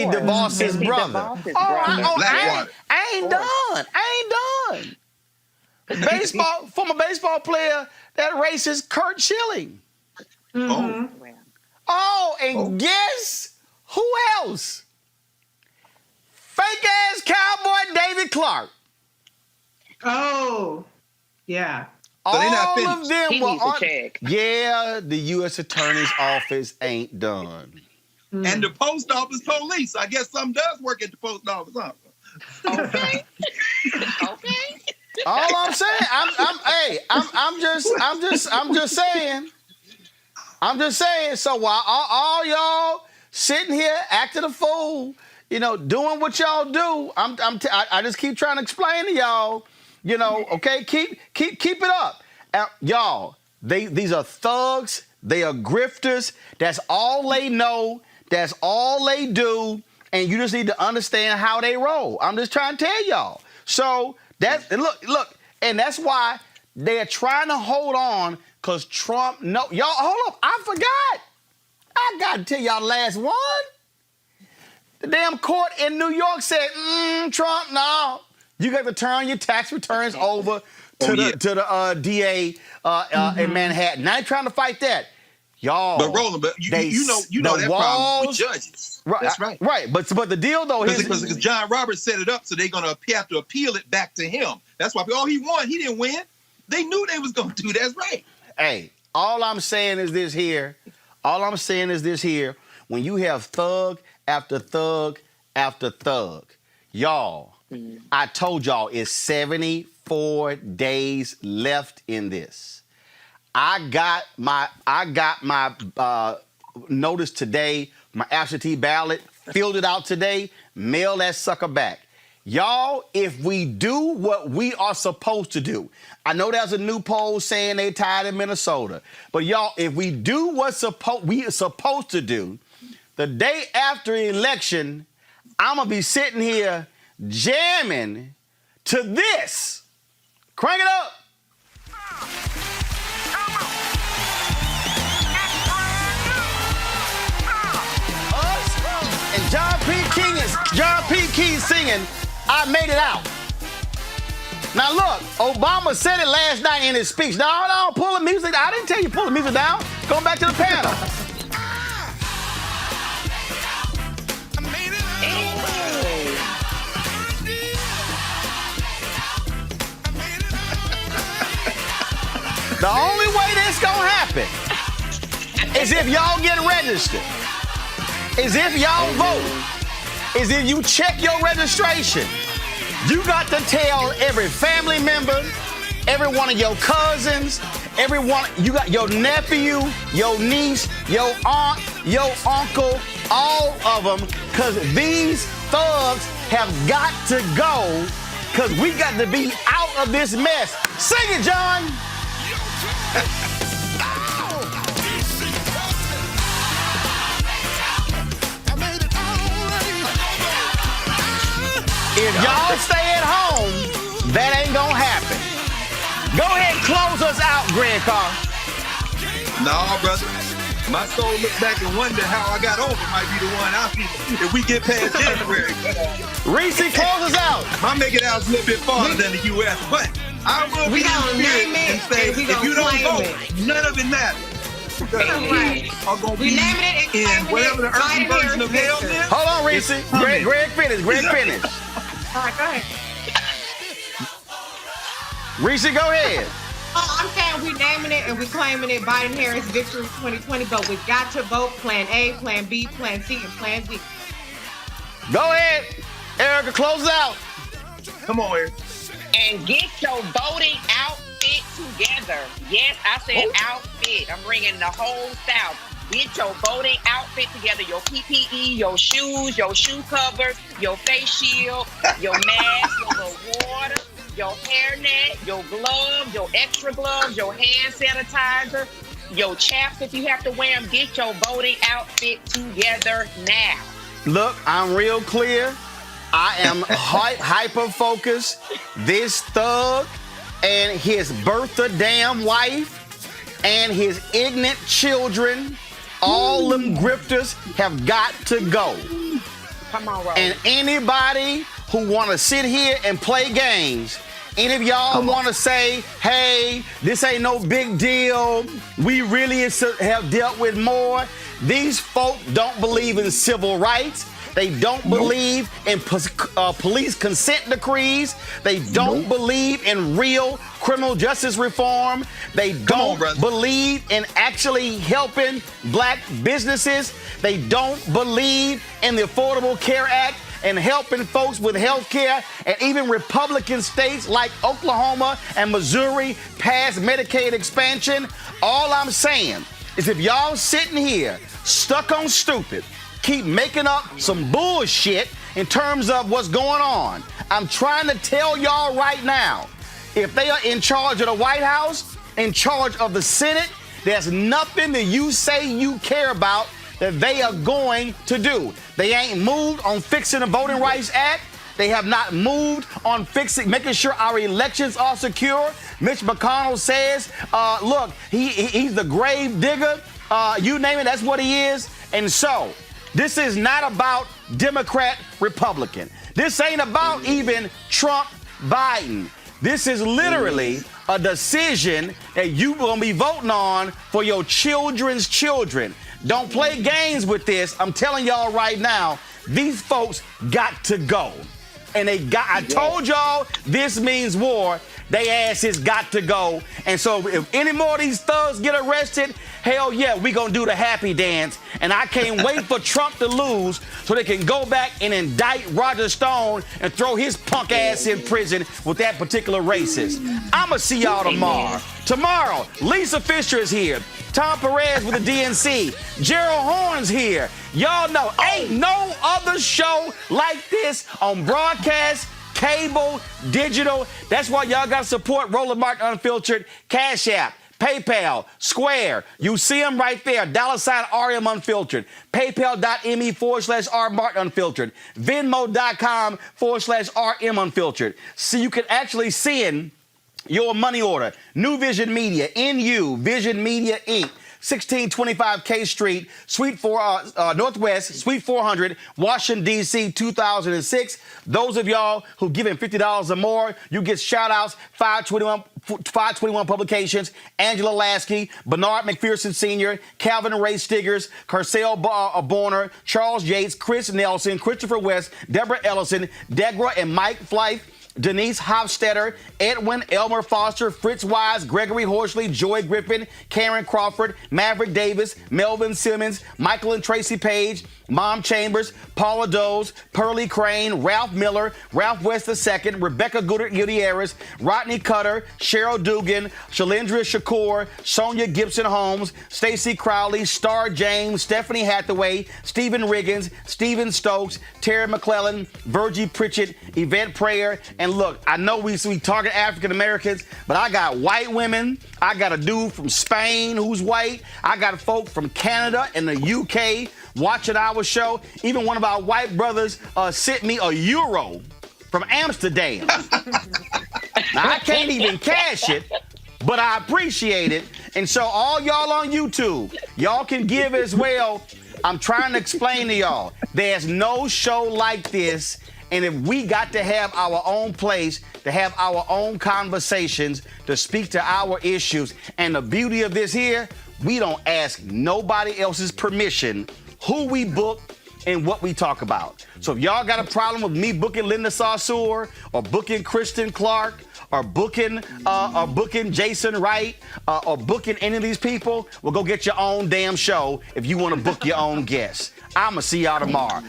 DeVos's brother. I ain't done. Former baseball player, that racist Kurt Schilling. Guess who else? Fake-ass cowboy David Clark. Oh, yeah. So they're not All of them He were needs on. a check. Yeah, the U.S. Attorney's Office ain't done. And the post office police. I guess some does work at the post office, huh? Okay. All I'm saying, I'm just saying. So while all y'all sitting here acting a fool, you know, doing what y'all do, I just keep trying to explain to y'all, you know, okay, keep it up, y'all. These are thugs. They are grifters. That's all they know. That's all they do. And you just need to understand how they roll. I'm just trying to tell y'all. So look, and that's why they're trying to hold on, because Trump, y'all, hold up, I forgot. I got to tell y'all the last one. The damn court in New York said, Trump, no. You got to turn your tax returns over to the DA in Manhattan. Now they're trying to fight that. Y'all. But Roland, you know that problem with judges. Right, that's right. Right, but the deal though is because John Roberts set it up, so they're gonna have to appeal it back to him. That's why he won. He didn't win. They knew they was gonna do. That's right. Hey, all I'm saying is this here. When you have thug after thug after thug, y'all, I told y'all it's 74 days left in this. I got my notice today, my absentee ballot, filled it out today, mail that sucker back. Y'all, if we do what we are supposed to do, I know there's a new poll saying they tied in Minnesota, but y'all, if we do what we are supposed to do, the day after election, I'm going to be sitting here jamming to this. Crank it up. And John P. Key singing, I Made It Out. Now look, Obama said it last night in his speech. No, pull the music. I didn't tell you pull the music down. Going back to the panel. The only way this gonna happen is if y'all get registered, is if y'all vote, is if you check your registration. You got to tell every family member, every one of your cousins, everyone, you got your nephew, your niece, your aunt, your uncle, all of them, because these thugs have got to go, because we got to be out of this mess. Sing it, John. If y'all stay at home, that ain't gonna happen. Go ahead and close us out, Greg Carr. No, brother. My soul look back and wonder how I got over might be the one I'll see if we get past January. Reese, close us out. My make it out's a little bit farther than the U.S., but I will be in and say, if you don't vote, none of it matters. Right. Are going to be in whatever the earthly version of hell is. Hold on, Reese. Greg finish. Greg finish. All right, go ahead. Reese, go ahead. Oh, I'm saying we naming it and we claiming it Biden-Harris victory 2020, but we got to vote Plan A, Plan B, Plan C, and Plan D. Go ahead. Erica, close it out. Come on, Eric. And get your voting outfit together. Yes, I said outfit. I'm bringing the whole South. Get your voting outfit together. Your PPE, your shoes, your shoe covers, your face shield, your mask, your little water, your hairnet, your gloves, your extra gloves, your hand sanitizer, your chaps if you have to wear them. Get your voting outfit together now. Look, I'm real clear. I am hyper-focused. This thug and his birth-a-damn wife and his ignorant children, all them grifters have got to go. Come on, Roland. And anybody who want to sit here and play games, any of y'all want to say, hey, this ain't no big deal, we really have dealt with more. These folk don't believe in civil rights. They don't believe in police consent decrees. They don't believe in real criminal justice reform. They don't believe in actually helping black businesses. They don't believe in the Affordable Care Act and helping folks with health care. And even Republican states like Oklahoma and Missouri passed Medicaid expansion. All I'm saying is if y'all sitting here stuck on stupid, keep making up some bullshit in terms of what's going on. I'm trying to tell y'all right now, if they are in charge of the White House, in charge of the Senate, there's nothing that you say you care about that they are going to do. They ain't moved on fixing the Voting Rights Act. They have not moved on making sure our elections are secure. Mitch McConnell says, look, he's the grave digger. You name it, that's what he is. And so, this is not about Democrat, Republican. This ain't about even Trump, Biden. This is literally a decision that you're going to be voting on for your children's children. Don't play games with this. I'm telling y'all right now, these folks got to go. And I told y'all this means war. They asses got to go. And so if any more of these thugs get arrested, hell yeah, we gonna do the happy dance. And I can't wait for Trump to lose so they can go back and indict Roger Stone and throw his punk ass in prison with that particular racist. I'ma see y'all tomorrow. Tomorrow, Lisa Fisher is here. Tom Perez with the DNC. Gerald Horn's here. Y'all know, ain't no other show like this on broadcast, cable, digital. That's why y'all got to support Roland Martin Unfiltered, Cash App, PayPal, Square. You see them right there. $RM Unfiltered. PayPal.me/R Martin Unfiltered. Venmo.com/RM Unfiltered. So you can actually send your money order. New Vision Media, NU, Vision Media Inc., 1625 K Street, Northwest, Suite 400, Washington, D.C., 2006. Those of y'all who've given $50 or more, you get shout-outs, 521 Publications, Angela Lasky, Bernard McPherson Sr., Calvin Ray Stiggers, Carcel Borner, Charles Yates, Chris Nelson, Christopher West, Deborah Ellison, Degra and Mike Flife, Denise Hofstetter, Edwin Elmer Foster, Fritz Wise, Gregory Horsley, Joy Griffin, Karen Crawford, Maverick Davis, Melvin Simmons, Michael and Tracy Page, Mom Chambers, Paula Does, Pearlie Crane, Ralph Miller, Ralph West II, Rebecca Gutierrez, Rodney Cutter, Cheryl Dugan, Shalindra Shakur, Sonia Gibson Holmes, Stacy Crowley, Star James, Stephanie Hathaway, Stephen Riggins, Stephen Stokes, Terry McClellan, Virgie Pritchett, Yvette Prayer. And look, I know we target African Americans, but I got white women. I got a dude from Spain who's white. I got folk from Canada and the UK watching our show. Even one of our white brothers sent me €1 from Amsterdam. Now, I can't even cash it, but I appreciate it. And so all y'all on YouTube, y'all can give as well. I'm trying to explain to y'all, there's no show like this. And if we got to have our own place, to have our own conversations, to speak to our issues, and the beauty of this here, we don't ask nobody else's permission who we book and what we talk about. So if y'all got a problem with me booking Linda Sarsour or booking Kristen Clark or booking Jason Wright or booking any of these people, well, go get your own damn show if you want to book your own guests. I'ma see y'all tomorrow.